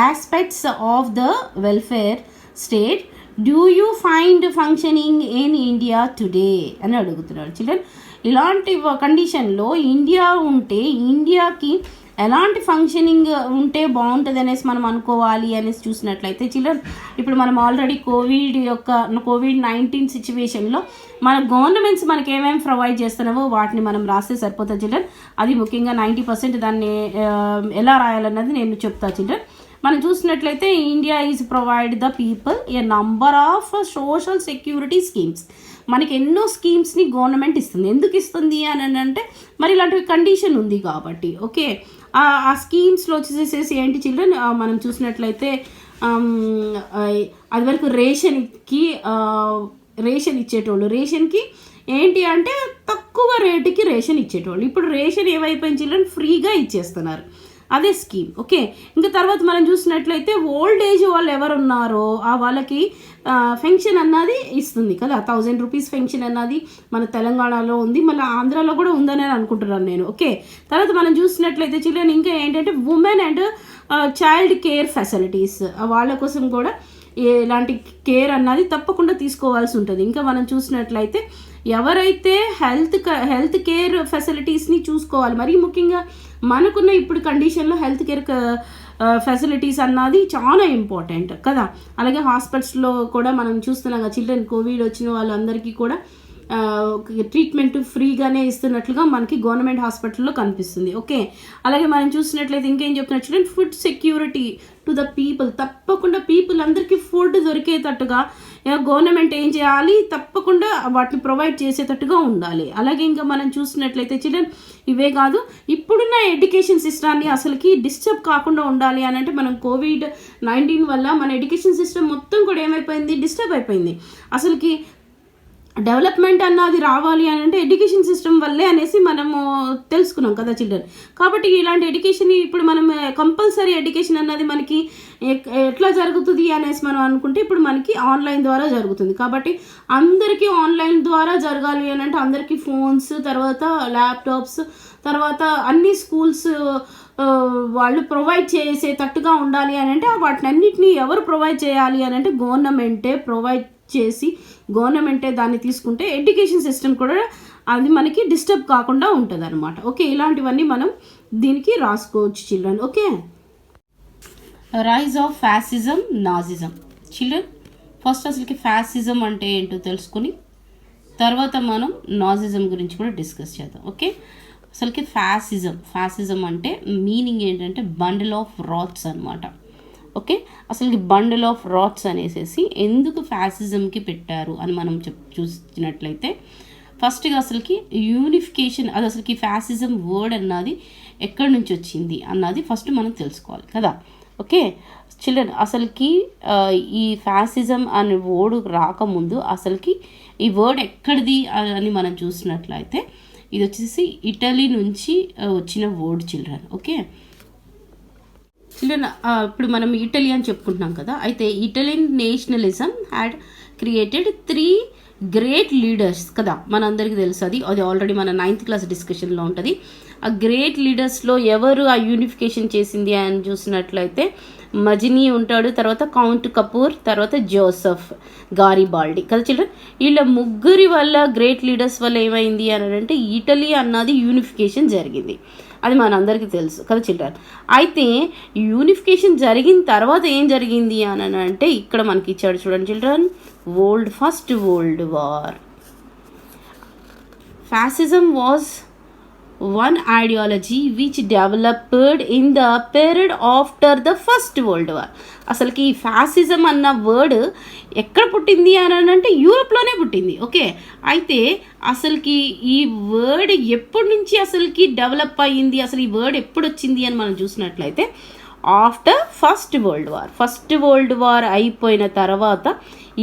aspects of the welfare state do you find functioning in India today అని అడుగుతున్నాడు చిల్డ్రన్. ఇలాంటి కండిషన్లో ఇండియా ఉంటే ఇండియాకి ఎలాంటి ఫంక్షనింగ్ ఉంటే బాగుంటుంది అనేసి మనం అనుకోవాలి అనేసి చూసినట్లయితే చిల్డ్రన్, ఇప్పుడు మనం ఆల్రెడీ కోవిడ్-19 సిచ్యువేషన్లో మన గవర్నమెంట్స్ మనకి ఏమేమి ప్రొవైడ్ చేస్తున్నావో వాటిని మనం రాస్తే సరిపోతుంది చిల్డ్రన్. అది ముఖ్యంగా 90% దాన్ని ఎలా రాయాలన్నది నేను చెప్తా చిల్డ్రన్. మనం చూసినట్లయితే India is provide the people A number of social security schemes. మనకి ఎన్నో స్కీమ్స్ని గవర్నమెంట్ ఇస్తుంది. ఎందుకు ఇస్తుంది అని అంటే మరి ఇలాంటి కండిషన్ ఉంది కాబట్టి. ఓకే, ఆ స్కీమ్స్లో వచ్చేసేసి ఏంటి చిల్డ్రన్, మనం చూసినట్లయితే అది వరకు రేషన్ ఇచ్చేటోళ్ళు, రేషన్కి ఏంటి అంటే తక్కువ రేటుకి రేషన్ ఇచ్చేటోళ్ళు. ఇప్పుడు రేషన్ ఏమైపోయింది చిల్డ్రన్, ఫ్రీగా ఇచ్చేస్తున్నారు. అదే స్కీమ్. ఓకే, ఇంకా తర్వాత మనం చూసినట్లయితే ఓల్డ్ ఏజ్ వాళ్ళు ఎవరు ఉన్నారో వాళ్ళకి పెన్షన్ అన్నది ఇస్తుంది కదా, 1000 రూపీస్ పెన్షన్ అన్నది మన తెలంగాణలో ఉంది, మళ్ళీ ఆంధ్రాలో కూడా ఉందని అనుకుంటున్నాను నేను. ఓకే, తర్వాత మనం చూసినట్లయితే చిల్డ్రన్ ఇంకా ఏంటంటే women and child care facilities, వాళ్ళ కోసం కూడా ఇలాంటి కేర్ అన్నది తప్పకుండా తీసుకోవాల్సి ఉంటుంది. ఇంకా మనం చూసినట్లయితే ఎవరైతే హెల్త్ కేర్ ఫెసిలిటీస్ని చూసుకోవాలి, మరీ ముఖ్యంగా మనకున్న ఇప్పుడు కండిషన్లో హెల్త్ కేర్ ఫెసిలిటీస్ అన్నది చాలా ఇంపార్టెంట్ కదా. అలాగే హాస్పిటల్స్లో కూడా మనం చూస్తున్నాం కదా చిల్డ్రన్, కోవిడ్ వచ్చిన వాళ్ళందరికీ కూడా ట్రీట్మెంట్ ఫ్రీగానే ఇస్తున్నట్లుగా మనకి గవర్నమెంట్ హాస్పిటల్లో కనిపిస్తుంది. ఓకే, అలాగే మనం చూసినట్లయితే ఇంకేం చెప్తున్నారు children, food security to the people. తప్పకుండా పీపుల్ అందరికీ ఫుడ్ దొరికేటట్టుగా గవర్నమెంట్ ఏం చేయాలి, తప్పకుండా వాటిని ప్రొవైడ్ చేసేటట్టుగా ఉండాలి. అలాగే ఇంకా మనం చూసినట్లయితే చిల్డ్రన్ ఇవే కాదు, ఇప్పుడున్న ఎడ్యుకేషన్ సిస్టాన్ని అసలుకి డిస్టర్బ్ కాకుండా ఉండాలి అని అంటే మనం కోవిడ్-19 వల్ల మన ఎడ్యుకేషన్ సిస్టమ్ మొత్తం కూడా ఏమైపోయింది, డిస్టర్బ్ అయిపోయింది. అసలుకి డెవలప్మెంట్ అన్నది రావాలి అని అంటే ఎడ్యుకేషన్ సిస్టమ్ వల్లే అనేసి మనము తెలుసుకున్నాం కదా చిల్డ్రన్. కాబట్టి ఇలాంటి ఎడ్యుకేషన్ ఇప్పుడు మనం కంపల్సరీ ఎడ్యుకేషన్ అన్నది మనకి ఎట్లా జరుగుతుంది అనేసి మనం అనుకుంటే ఇప్పుడు మనకి ఆన్లైన్ ద్వారా జరుగుతుంది. కాబట్టి అందరికీ ఆన్లైన్ ద్వారా జరగాలి అని అంటే అందరికీ ఫోన్స్, తర్వాత ల్యాప్టాప్స్, తర్వాత అన్ని స్కూల్స్ వాళ్ళు ప్రొవైడ్ చేసేటట్టుగా ఉండాలి అని అంటే వాటిని అన్నిటినీ ఎవరు ప్రొవైడ్ చేయాలి అని అంటే గవర్నమెంటే ప్రొవైడ్ చేసి గవర్నమెంటే దాన్ని తీసుకుంటే ఎడ్యుకేషన్ సిస్టమ్ కూడా అది మనకి డిస్టర్బ్ కాకుండా ఉంటుంది అనమాట. ఓకే, ఇలాంటివన్నీ మనం దీనికి రాసుకోవచ్చు children. Okay, rise of fascism, nazism. Children first అసలుకి ఫ్యాసిజం అంటే ఏంటో తెలుసుకుని తర్వాత మనం నాజిజం గురించి కూడా డిస్కస్ చేద్దాం. ఓకే, అసలుకి ఫ్యాసిజం అంటే మీనింగ్ ఏంటంటే బండిల్ ఆఫ్ రాట్స్ అనమాట. ఓకే, అసలుకి బండిల్ ఆఫ్ రాట్స్ అనేసి ఎందుకు ఫ్యాసిజంకి పెట్టారు అని మనం చూసినట్లయితే ఫస్ట్గా అసలుకి యూనిఫికేషన్, అది అసలుకి ఫ్యాసిజం వర్డ్ అన్నది ఎక్కడి నుంచి వచ్చింది అన్నది ఫస్ట్ మనం తెలుసుకోవాలి కదా. ఓకే చిల్డ్రన్, అసలుకి ఈ ఫ్యాసిజం అనే వర్డ్ రాకముందు అసలుకి ఈ వర్డ్ ఎక్కడిది అని మనం చూసినట్లయితే ఇది వచ్చేసి ఇటలీ నుంచి వచ్చిన వర్డ్ చిల్డ్రన్. ఓకే చిల్డ్రన్, ఇప్పుడు మనం ఇటలీ అని చెప్పుకుంటున్నాం కదా, అయితే Italian nationalism had created 3 great leaders కదా, మనందరికీ తెలుసు. అది ఆల్రెడీ మన 9th క్లాస్ డిస్కషన్లో ఉంటుంది. ఆ గ్రేట్ లీడర్స్లో ఎవరు ఆ యూనిఫికేషన్ చేసింది అని చూసినట్లయితే మజినీ ఉంటాడు, తర్వాత కౌంట్ కపూర్, తర్వాత జోసెఫ్ గారిబాల్డి కదా చిల్డ్రన్. వీళ్ళ ముగ్గురి వల్ల గ్రేట్ లీడర్స్ వల్ల ఏమైంది అని అంటే ఇటలీ అన్నది యూనిఫికేషన్ జరిగింది. అది మనందరికీ తెలుసు కదా చిల్డ్రన్. అయితే యూనిఫికేషన్ జరిగిన తర్వాత ఏం జరిగింది అని అంటే ఇక్కడ మనకి ఇచ్చాడు చూడండి children, first world war. Fascism was one ideology which developed in the period after the first world war. అసలుకి ఈ ఫ్యాసిజం అన్న వర్డ్ ఎక్కడ పుట్టింది అని అంటే యూరోప్లోనే పుట్టింది. ఓకే, అయితే అసలుకి ఈ వర్డ్ ఎప్పటి నుంచి అసలుకి డెవలప్ అయ్యింది, అసలు ఈ వర్డ్ ఎప్పుడు వచ్చింది అని మనం చూసినట్లయితే ఆఫ్టర్ ఫస్ట్ వరల్డ్ వార్ అయిపోయిన తర్వాత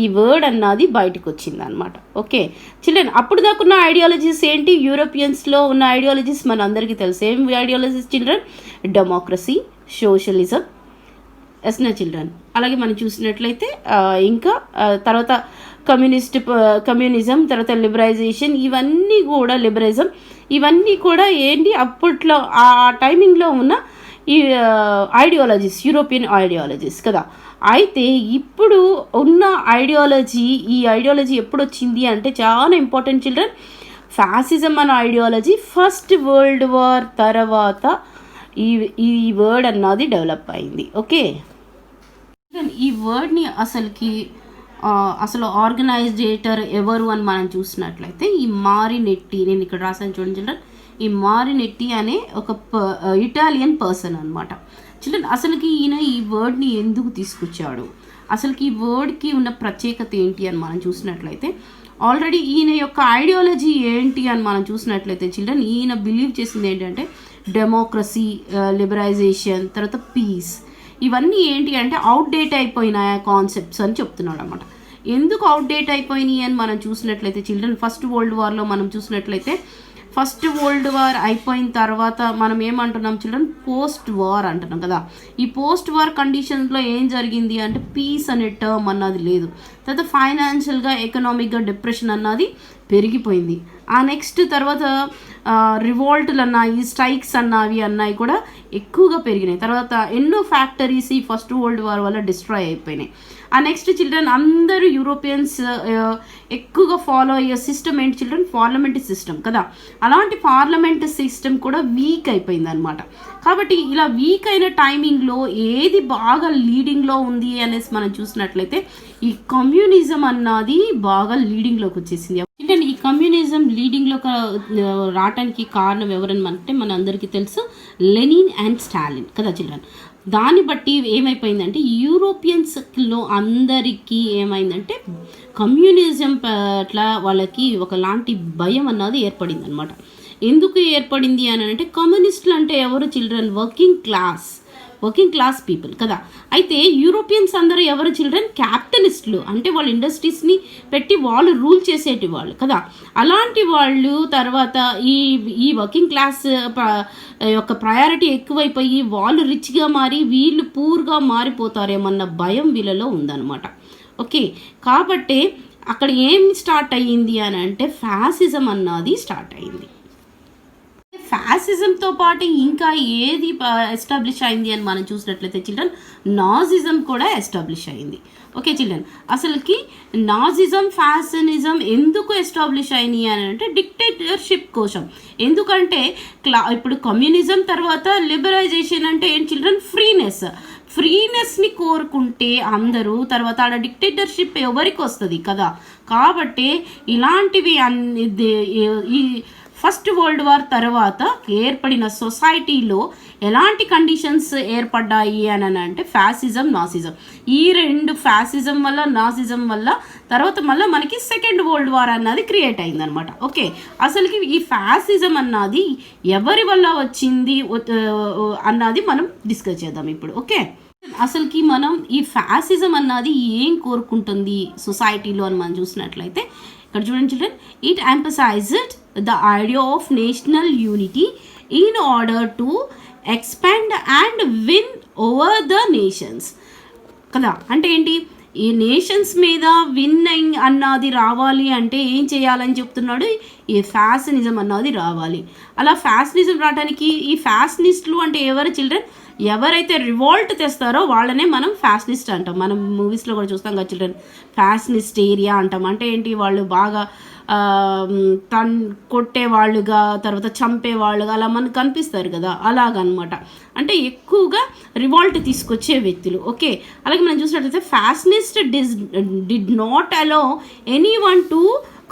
ఈ వర్డ్ అన్నది బయటకు వచ్చింది అనమాట. ఓకే చిల్డ్రన్, అప్పుడు దాకా ఉన్న ఐడియాలజీస్ ఏంటి? యూరోపియన్స్లో ఉన్న ఐడియాలజీస్ మన అందరికీ తెలుసు. ఏం ఐడియాలజీస్ చిల్డ్రన్? డెమోక్రసీ, సోషలిజం, ఎస్నా చిల్డ్రన్. అలాగే మనం చూసినట్లయితే ఇంకా తర్వాత కమ్యూనిజం, తర్వాత లిబరైజేషన్, ఇవన్నీ కూడా లిబరలిజం, ఇవన్నీ కూడా ఏంటి అప్పట్లో ఆ టైమింగ్లో ఉన్న ఈ ఐడియాలజీస్, యూరోపియన్ ఐడియాలజీస్ కదా. అయితే ఇప్పుడు ఉన్న ఈ ఐడియాలజీ ఎప్పుడు వచ్చింది అంటే చాలా ఇంపార్టెంట్ చిల్డ్రన్. ఫ్యాసిజం అనే ఐడియాలజీ ఫస్ట్ వరల్డ్ వార్ తర్వాత ఈ వర్డ్ అన్నది డెవలప్ అయింది. ఓకే, ఈ వర్డ్ని అసలు ఆర్గనైజేటర్ ఎవరు అని మనం చూసినట్లయితే ఈ మారినెట్టి, నేను ఇక్కడ రాసాను చూడండి చిల్డ్రన్, ఈ మారినెట్టి అనే ఒక ఇటాలియన్ పర్సన్ అనమాట. చిల్డ్రన్, అసలుకి ఈయన ఈ వర్డ్ని ఎందుకు తీసుకొచ్చాడు, అసలుకి ఈ వర్డ్కి ఉన్న ప్రత్యేకత ఏంటి అని మనం చూసినట్లయితే, ఆల్రెడీ ఈయన యొక్క ఐడియాలజీ ఏంటి అని మనం చూసినట్లయితే చిల్డ్రన్, ఈయన బిలీవ్ చేసింది ఏంటంటే డెమోక్రసీ, లిబరైజేషన్, తర్వాత పీస్, ఇవన్నీ ఏంటి అంటే అవుట్డేట్ అయిపోయిన కాన్సెప్ట్స్ అని చెప్తున్నాడు అనమాట. ఎందుకు అవుట్డేట్ అయిపోయినాయి అని మనం చూసినట్లయితే చిల్డ్రన్, ఫస్ట్ వరల్డ్ వార్లో మనం చూసినట్లయితే ఫస్ట్ వరల్డ్ వార్ అయిపోయిన తర్వాత మనం ఏమంటున్నాం చిల్డ్రన్? పోస్ట్ వార్ అంటున్నాం కదా. ఈ పోస్ట్ వార్ కండిషన్స్లో ఏం జరిగింది అంటే పీస్ అనే టర్మ్ అన్నది లేదు. తర్వాత ఫైనాన్షియల్గా, ఎకనామిక్గా డిప్రెషన్ అన్నది పెరిగిపోయింది. ఆ నెక్స్ట్ తర్వాత రివోల్ట్లు అన్నాయి, స్ట్రైక్స్ అన్నాయి కూడా ఎక్కువగా పెరిగినాయి. తర్వాత ఎన్నో ఫ్యాక్టరీస్ ఈ ఫస్ట్ వరల్డ్ వార్ వల్ల డిస్ట్రాయ్ అయిపోయినాయి. ఆ నెక్స్ట్ చిల్డ్రన్ అందరూ యూరోపియన్స్ ఎక్కువగా ఫాలో అయ్యే సిస్టమ్ ఏంటి చిల్డ్రన్? పార్లమెంటరీ సిస్టమ్ కదా. అలాంటి పార్లమెంట్ సిస్టమ్ కూడా వీక్ అయిపోయింది అనమాట. కాబట్టి ఇలా వీక్ అయిన టైమింగ్లో ఏది బాగా లీడింగ్లో ఉంది అనేసి మనం చూసినట్లయితే ఈ కమ్యూనిజం అన్నది బాగా లీడింగ్లోకి వచ్చేసింది. అంటే ఈ కమ్యూనిజం లీడింగ్లోకి రావడానికి కారణం ఎవరని అంటే మన అందరికీ తెలుసు, లెనిన్ అండ్ స్టాలిన్ కదా చిల్డ్రన్. దాన్ని బట్టి ఏమైపోయిందంటే యూరోపియన్స్లో అందరికీ ఏమైందంటే కమ్యూనిజం పట్ల వాళ్ళకి ఒకలాంటి భయం అన్నది ఏర్పడింది అనమాట. ఎందుకు ఏర్పడింది అని అంటే కమ్యూనిస్టులు అంటే ఎవరు చిల్డ్రన్? వర్కింగ్ క్లాస్ పీపుల్ కదా. అయితే యూరోపియన్స్ అందరూ ఎవరు చిల్డ్రన్? క్యాపిటలిస్టులు, అంటే వాళ్ళ ఇండస్ట్రీస్ని పెట్టి వాళ్ళు రూల్ చేసేటి వాళ్ళు కదా. అలాంటి వాళ్ళు తర్వాత ఈ వర్కింగ్ క్లాస్ యొక్క ప్రయారిటీ ఎక్కువైపోయి వాళ్ళు రిచ్గా మారి వీళ్ళు పూర్గా మారిపోతారేమన్న భయం వీళ్ళలో ఉందన్నమాట. ఓకే, కాబట్టి అక్కడ ఏం స్టార్ట్ అయ్యింది అని అంటే ఫ్యాసిజం అన్నది స్టార్ట్ అయింది. ఫ్యాసిజంతో పాటు ఇంకా ఏది ఎస్టాబ్లిష్ అయింది అని మనం చూసినట్లయితే చిల్డ్రన్, నాజిజం కూడా ఎస్టాబ్లిష్ అయింది. ఓకే చిల్డ్రన్, అసలుకి నాజిజం, ఫ్యాసిజం ఎందుకు ఎస్టాబ్లిష్ అయినాయి అని అంటే డిక్టేటర్షిప్ కోసం. ఎందుకంటే ఇప్పుడు కమ్యూనిజం తర్వాత లిబరైజేషన్ అంటే ఏం చిల్డ్రన్? ఫ్రీనెస్ని కోరుకుంటే అందరూ తర్వాత ఆడ డిక్టేటర్షిప్ ఎవరికి వస్తుంది కదా. కాబట్టి ఇలాంటివి ఈ ఫస్ట్ వరల్డ్ వార్ తర్వాత ఏర్పడిన సొసైటీలో ఎలాంటి కండిషన్స్ ఏర్పడ్డాయి అని అంటే ఫ్యాసిజం, నాసిజం, ఈ రెండు ఫ్యాసిజం వల్ల, నాసిజం వల్ల తర్వాత మళ్ళీ మనకి సెకండ్ వరల్డ్ వార్ అన్నది క్రియేట్ అయిందనమాట. ఓకే, అసలుకి ఈ ఫ్యాసిజం అన్నది ఎవరి వల్ల వచ్చింది అన్నది మనం డిస్కస్ చేద్దాం ఇప్పుడు. ఓకే, అసలుకి మనం ఈ ఫ్యాసిజం అన్నది ఏం కోరుకుంటుంది సొసైటీలో అని మనం చూసినట్లయితే ఇక్కడ చూడండి children, it emphasized the idea of national unity in order to expand and win over the nations కదా. అంటే ఏంటి? ఈ నేషన్స్ మీద విన్నింగ్ అన్నది రావాలి అంటే ఏం చేయాలని చెప్తున్నాడు? ఈ ఫ్యాసినిజం అన్నది రావాలి. అలా ఫ్యాసినిజం రావడానికి ఈ ఫ్యాసినిస్టులు అంటే ఎవరు చిల్డ్రన్? ఎవరైతే రివాల్ట్ తెస్తారో వాళ్ళనే మనం ఫ్యాసినిస్ట్ అంటాం. మనం మూవీస్లో కూడా చూస్తాం కదా చిల్డ్రన్, ఫ్యాసినిస్ట్ ఏరియా అంటాం. అంటే ఏంటి? వాళ్ళు బాగా కొట్టేవాళ్ళుగా తర్వాత చంపేవాళ్ళుగా అలా మనకు కనిపిస్తారు కదా, అలాగనమాట. అంటే ఎక్కువగా రివాల్ట్ తీసుకొచ్చే వ్యక్తులు. ఓకే, అలాగే మనం చూసినట్లయితే fascist did not allow anyone to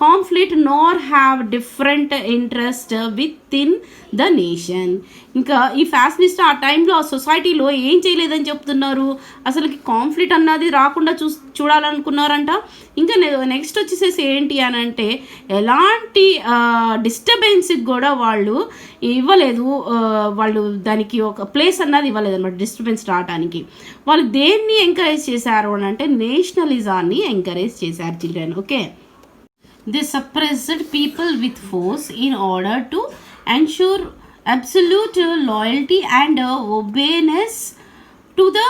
conflict nor have different interest with in the nation. ఇంకా ఈ ఫ్యాషనిస్ట్ ఆ టైంలో ఆ సొసైటీలో ఏం చేయలేదని చెప్తున్నారు, అసలుకి కాన్ఫ్లిక్ట్ అన్నది రాకుండా చూడాలనుకున్నారంట. ఇంకా నెక్స్ట్ వచ్చేసేసి ఏంటి అని అంటే ఎలాంటి డిస్టర్బెన్స్కి కూడా వాళ్ళు ఇవ్వలేదు, వాళ్ళు దానికి ఒక ప్లేస్ అన్నది ఇవ్వలేదు అనమాట డిస్టర్బెన్స్ రావడానికి. వాళ్ళు దేన్ని ఎంకరేజ్ చేశారు అని అంటే నేషనలిజాన్ని ఎంకరేజ్ చేశారు children. Okay, they suppressed people with force in order to ensure absolute loyalty and obedience to the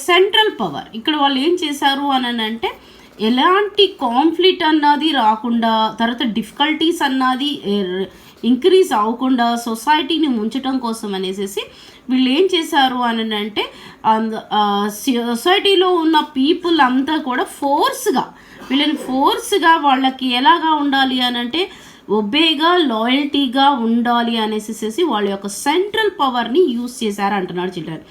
central power. ఇక్కడ వాళ్ళు ఏం చేశారు అని అంటే ఎలాంటి కాన్ఫ్లిక్ట్ అన్నది రాకుండా, తర్వాత డిఫికల్టీస్ అన్నది ఇంక్రీజ్ అవ్వకుండా సొసైటీని ఉంచడం కోసం అనేసి వీళ్ళు ఏం చేశారు అని అంటే సొసైటీలో ఉన్న పీపుల్ అంతా కూడా వీళ్ళని ఫోర్స్గా వాళ్ళకి ఎలాగా ఉండాలి అని అంటే ఒబేగా లాయల్టీగా ఉండాలి అనేసి వాళ్ళ యొక్క సెంట్రల్ పవర్ని యూజ్ చేశారు అంటున్నాడు చిల్డ్రన్.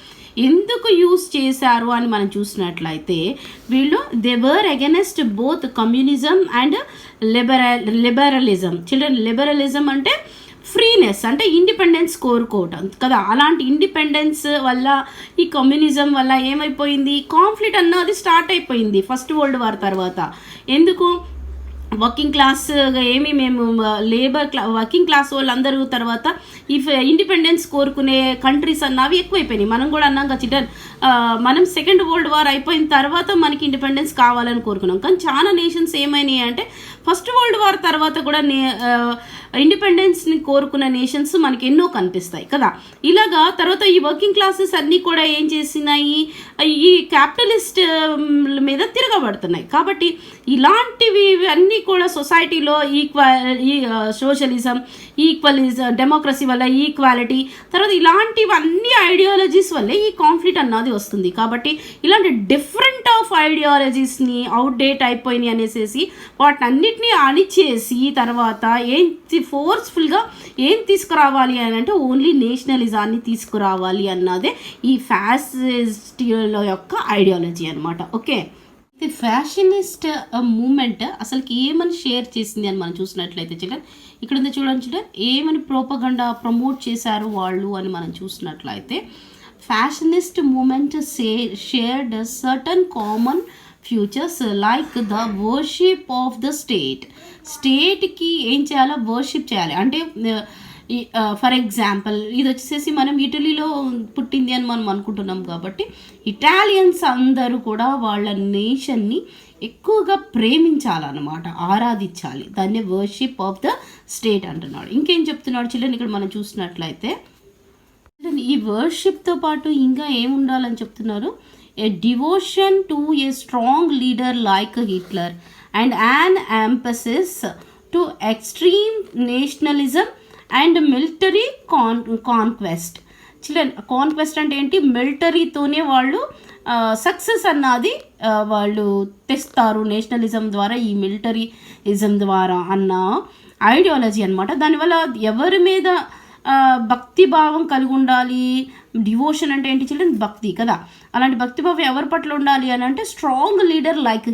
ఎందుకు యూజ్ చేశారు అని మనం చూసినట్లయితే వీళ్ళు they were against both communism and liberalism. Children, liberalism అంటే ఫ్రీనెస్, అంటే ఇండిపెండెన్స్ కోరుకోవటం కదా. అలాంటి ఇండిపెండెన్స్ వల్ల ఈ కమ్యూనిజం వల్ల ఏమైపోయింది, కాన్ఫ్లిక్ట్ అన్నది స్టార్ట్ అయిపోయింది ఫస్ట్ వరల్డ్ వార్ తర్వాత. ఎందుకు, వర్కింగ్ క్లాస్ మేము వర్కింగ్ క్లాస్ వాళ్ళందరూ తర్వాత ఈ ఇండిపెండెన్స్ కోరుకునే కంట్రీస్ అన్నవి ఎక్కువైపోయినాయి. మనం కూడా అన్నాం కదా చిల్డ్రన్, మనం సెకండ్ వరల్డ్ వార్ అయిపోయిన తర్వాత మనకి ఇండిపెండెన్స్ కావాలని కోరుకున్నాం. కానీ చాలా నేషన్స్ ఏమైనాయి అంటే ఫస్ట్ వరల్డ్ వార్ తర్వాత కూడా ఇండిపెండెన్స్ని కోరుకున్న నేషన్స్ మనకి ఎన్నో కనిపిస్తాయి కదా. ఇలాగా తర్వాత ఈ వర్కింగ్ క్లాసెస్ అన్నీ కూడా ఏం చేసినాయి, ఈ క్యాపిటలిస్ట్ మీద తిరగబడుతున్నాయి. కాబట్టి ఇలాంటివి అన్నీ కూడా సొసైటీలో సోషలిజం, డెమోక్రసీ వల్ల ఈక్వాలిటీ, తర్వాత ఇలాంటివన్నీ ఐడియాలజీస్ వల్లే ఈ కాన్ఫ్లిక్ట్ అన్నది వస్తుంది. కాబట్టి ఇలాంటి డిఫరెంట్ ఆఫ్ ఐడియాలజీస్ని అవుట్డేట్ అయిపోయినాయి అనేసి వాటినన్నిటినీ అణిచేసి తర్వాత ఫోర్స్ఫుల్గా ఏం తీసుకురావాలి అని అంటే ఓన్లీ నేషనలిజాన్ని తీసుకురావాలి అన్నదే ఈ ఫ్యాసిస్టుల యొక్క ఐడియాలజీ అనమాట. ఓకే, ఇది ఫ్యాషనిస్ట్ మూమెంట్ అసలుకి ఏమని షేర్ చేసింది అని మనం చూసినట్లయితే చిల్డ్రన్, ఇక్కడ ఉంది చూడండి చిల్డ్రన్, ఏమని ప్రోపగండా ప్రమోట్ చేశారు వాళ్ళు అని మనం చూసినట్లయితే fascist movement shared certain common features like the worship of the స్టేట్కి ఏం చేయాలో వర్షిప్ చేయాలి. అంటే ఫర్ ఎగ్జాంపుల్ ఇది వచ్చేసి మనం ఇటలీలో పుట్టింది అని మనం అనుకుంటున్నాం కాబట్టి ఇటాలియన్స్ అందరూ కూడా వాళ్ళ నేషన్ని ఎక్కువగా ప్రేమించాలన్నమాట, ఆరాధించాలి. దాన్ని వర్షిప్ ఆఫ్ ద స్టేట్ అంటున్నాడు. ఇంకేం చెప్తున్నాడు చిల్డ్రన్, ఇక్కడ మనం చూసినట్లయితే ఈ వర్షిప్తో పాటు ఇంకా ఏముండాలని చెప్తున్నారు, a devotion to a strong leader like Hitler and an emphasis to extreme nationalism and military conquest. Children, conquest అంటే ఏంటి, మిలిటరీతోనే వాళ్ళు సక్సెస్ అన్నది వాళ్ళు తెస్తారు నేషనలిజం ద్వారా, ఈ మిలిటరీజం ద్వారా అన్న ఐడియాలజీ అనమాట. దానివల్ల ఎవరి మీద భక్తి భావం కలిగి ఉండాలి, డివోషన్ అంటే ఏంటి చిల్డ్రన్, భక్తి కదా. అలాంటి భక్తి భావం ఎవరి పట్ల ఉండాలి అని అంటే స్ట్రాంగ్ లీడర్ లైక్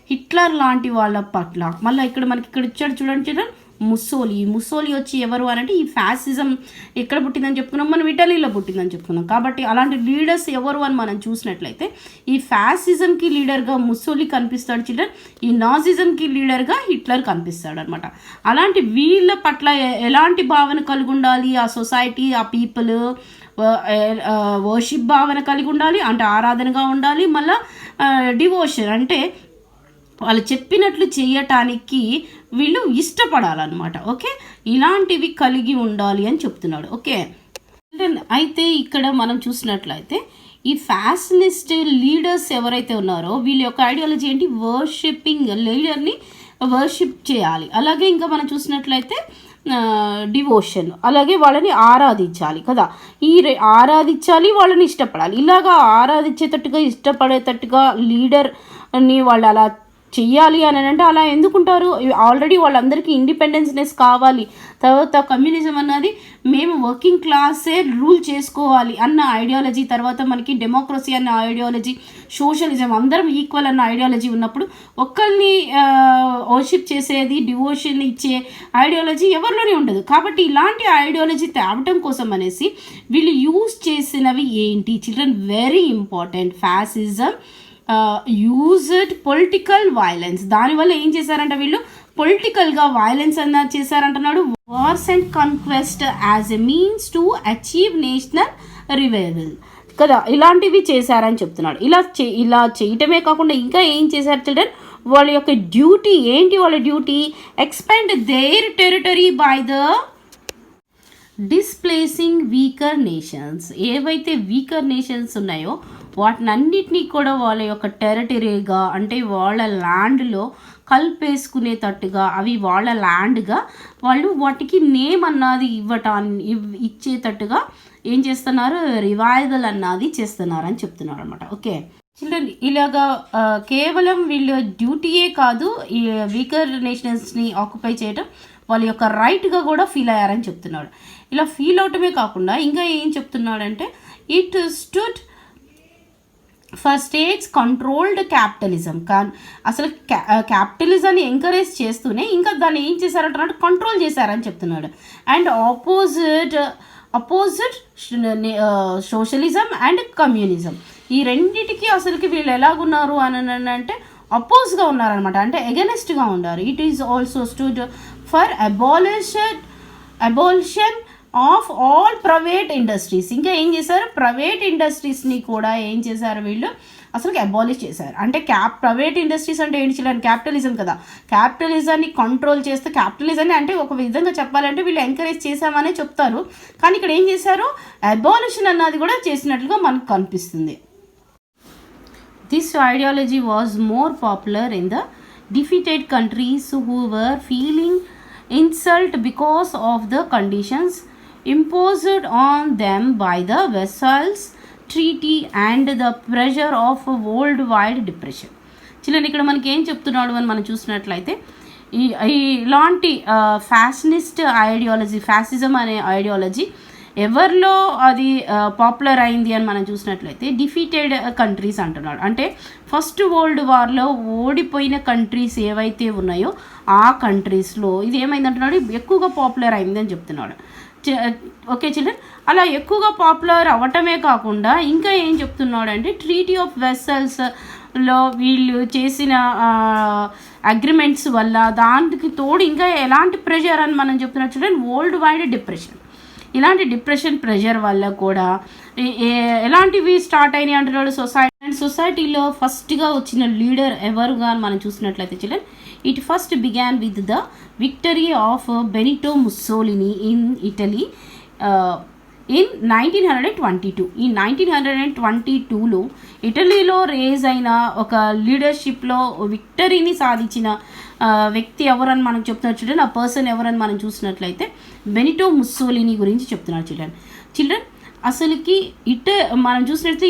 హిట్లర్ లాంటి వాళ్ళ పట్ల. మళ్ళీ ఇక్కడ మనకి ఇక్కడ ఇచ్చాడు చూడండి చిల్డ్రన్, ముస్సోలి వచ్చి ఎవరు అని అంటే ఈ ఫ్యాసిజం ఎక్కడ పుట్టిందని చెప్పుకున్నాం, మనం ఇటలీలో పుట్టిందని చెప్పుకున్నాం. కాబట్టి అలాంటి లీడర్స్ ఎవరు అని మనం చూసినట్లయితే ఈ ఫ్యాసిజంకి లీడర్గా ముస్సోలి కనిపిస్తాడు చిల్డ్రన్, ఈ నాజిజంకి లీడర్గా హిట్లర్ కనిపిస్తాడు అనమాట. అలాంటి వీళ్ళ పట్ల ఎలాంటి భావన కలిగి ఉండాలి ఆ సొసైటీ, ఆ పీపుల్ వర్షిప్ భావన కలిగి ఉండాలి, అంటే ఆరాధనగా ఉండాలి. మళ్ళీ డివోషన్ అంటే వాళ్ళు చెప్పినట్లు చేయటానికి వీళ్ళు ఇష్టపడాలన్నమాట. ఓకే, ఇలాంటివి కలిగి ఉండాలి అని చెప్తున్నాడు. ఓకే, అయితే ఇక్కడ మనం చూసినట్లయితే ఈ ఫ్యాషనిస్ట్ లీడర్స్ ఎవరైతే ఉన్నారో వీళ్ళ యొక్క ఐడియాలజీ ఏంటి, వర్షిప్పింగ్, లీడర్ని వర్షిప్ చేయాలి. అలాగే ఇంకా మనం చూసినట్లయితే డివోషన్, అలాగే వాళ్ళని ఆరాధించాలి కదా. ఆరాధించాలి, వాళ్ళని ఇష్టపడాలి. ఇలాగా ఆరాధించేటట్టుగా ఇష్టపడేటట్టుగా లీడర్ని వాళ్ళు అలా చెయ్యాలి అని అంటే అలా ఎందుకుంటారు? ఆల్రెడీ వాళ్ళందరికీ ఇండిపెండెన్స్నెస్ కావాలి, తర్వాత కమ్యూనిజం అన్నది మేము వర్కింగ్ క్లాసే రూల్ చేసుకోవాలి అన్న ఐడియాలజీ, తర్వాత మనకి డెమోక్రసీ అన్న ఐడియాలజీ, సోషలిజం అందరం ఈక్వల్ అన్న ఐడియాలజీ ఉన్నప్పుడు ఒక్కరిని వర్షిప్ చేసేది, డివోషన్ ఇచ్చే ఐడియాలజీ ఎవరిలోనే ఉండదు. కాబట్టి ఇలాంటి ఐడియాలజీ తేవటం కోసం అనేసి వీళ్ళు యూజ్ చేసినవి ఏంటి children? Very important. Fascism used political violence. దానివల్ల ఏం చేశారంట వీళ్ళు? పొలిటికల్గా వైలెన్స్ అన్న చేశారంటున్నాడు. Wars and conquest as a means to achieve national revival కదా, ఇలాంటివి చేశారని చెప్తున్నాడు. ఇలా చేయటమే కాకుండా ఇంకా ఏం చేశారు చిల్డ్రన్? వాళ్ళ యొక్క డ్యూటీ ఏంటి? వాళ్ళ duty expand their territory by the displacing weaker nations. ఏవైతే వీకర్ నేషన్స్ ఉన్నాయో వాటినన్నిటినీ కూడా వాళ్ళ యొక్క టెరిటరీగా, అంటే వాళ్ళ ల్యాండ్లో కలిపేసుకునేటట్టుగా, అవి వాళ్ళ ల్యాండ్గా వాళ్ళు వాటికి నేమ్ అన్నది ఇచ్చేటట్టుగా ఏం చేస్తున్నారు? రివైవల్ అన్నది చేస్తున్నారు అని చెప్తున్నారు అనమాట. ఓకే చిల్డ్రన్, ఇలాగా కేవలం వీళ్ళ డ్యూటీయే కాదు, ఈ వీకర్ నేషన్స్ని ఆక్యుపై చేయడం వాళ్ళ యొక్క రైట్గా కూడా ఫీల్ అయ్యారని చెప్తున్నాడు. ఇలా ఫీల్ అవటమే కాకుండా ఇంకా ఏం చెప్తున్నాడంటే it stood for states controlled capitalism. అసలు క్యాపిటలిజాన్ని ఎంకరేజ్ చేస్తూనే ఇంకా దాన్ని ఏం చేశారంటున్నాడు? కంట్రోల్ చేశారని చెప్తున్నాడు. And opposite socialism and communism, ఈ రెండిటికి అసలుకి వీళ్ళు ఎలాగున్నారు అని అంటే అపోజ్గా ఉన్నారనమాట, అంటే ఎగనెస్ట్గా ఉన్నారు. It is also stood for abolition of all private industries. ఇంకా ఏం చేశారు? ప్రైవేట్ ఇండస్ట్రీస్ని కూడా ఏం చేశారు వీళ్ళు? అసలు అబాలిష్ చేశారు. అంటే ప్రైవేట్ ఇండస్ట్రీస్ అంటే ఏంటి చిల్డ్రన్? క్యాపిటలిజం కదా. క్యాపిటలిజాన్ని కంట్రోల్ చేస్తే, క్యాపిటలిజాన్ని అంటే ఒక విధంగా చెప్పాలంటే వీళ్ళు ఎంకరేజ్ చేశామనే చెప్తారు, కానీ ఇక్కడ ఏం చేశారు? అబాలిషన్ అన్నది కూడా చేసినట్లుగా మనకు కనిపిస్తుంది. This ideology was more popular in the defeated countries who were feeling insult because of the conditions imposed on them by the Versailles Treaty and the pressure of a worldwide depression. Children, ఇక్కడ మనకి ఏం చెప్తున్నాడు అని మనం చూసినట్లయితే ఇలాంటి fashionist ideology, fascism అనే ideology ఎవరిలో అది పాపులర్ అయింది అని మనం చూసినట్లయితే డిఫీటెడ్ కంట్రీస్ అంటున్నాడు. అంటే ఫస్ట్ వరల్డ్ వార్లో ఓడిపోయిన కంట్రీస్ ఏవైతే ఉన్నాయో ఆ కంట్రీస్లో ఇది ఏమైంది అంటున్నాడు? ఎక్కువగా పాపులర్ అయింది అని చెప్తున్నాడు. ఓకే చిల్డ్రన్, అలా ఎక్కువగా పాపులర్ అవ్వటమే కాకుండా ఇంకా ఏం చెప్తున్నాడు అంటే ట్రీటీ ఆఫ్ వెసల్స్లో వీళ్ళు చేసిన అగ్రిమెంట్స్ వల్ల దానికి తోడు ఇంకా ఎలాంటి ప్రెషర్ అని మనం చెప్తున్నాడు చిల్డ్రన్? World wide depression. ఇలాంటి డిప్రెషన్ ప్రెషర్ వల్ల కూడా ఎలాంటివి స్టార్ట్ అయినాయి అంటున్నాడు? సొసైటీలో ఫస్ట్గా వచ్చిన లీడర్ ఎవరుగా మనం చూసినట్లయితే children, it first began with the victory of Benito Mussolini in Italy in 1922. ఈ 1922లో ఇటలీలో రేజ్ అయిన ఒక లీడర్షిప్లో విక్టరీని సాధించిన వ్యక్తి ఎవరని మనం చెప్తున్నారు చిల్డ్రన్? ఆ పర్సన్ ఎవరని మనం చూసినట్లయితే బెనిటో ముస్సోలిని గురించి చెప్తున్నారు చిల్డ్రన్. అసలుకి మనం చూసినట్లయితే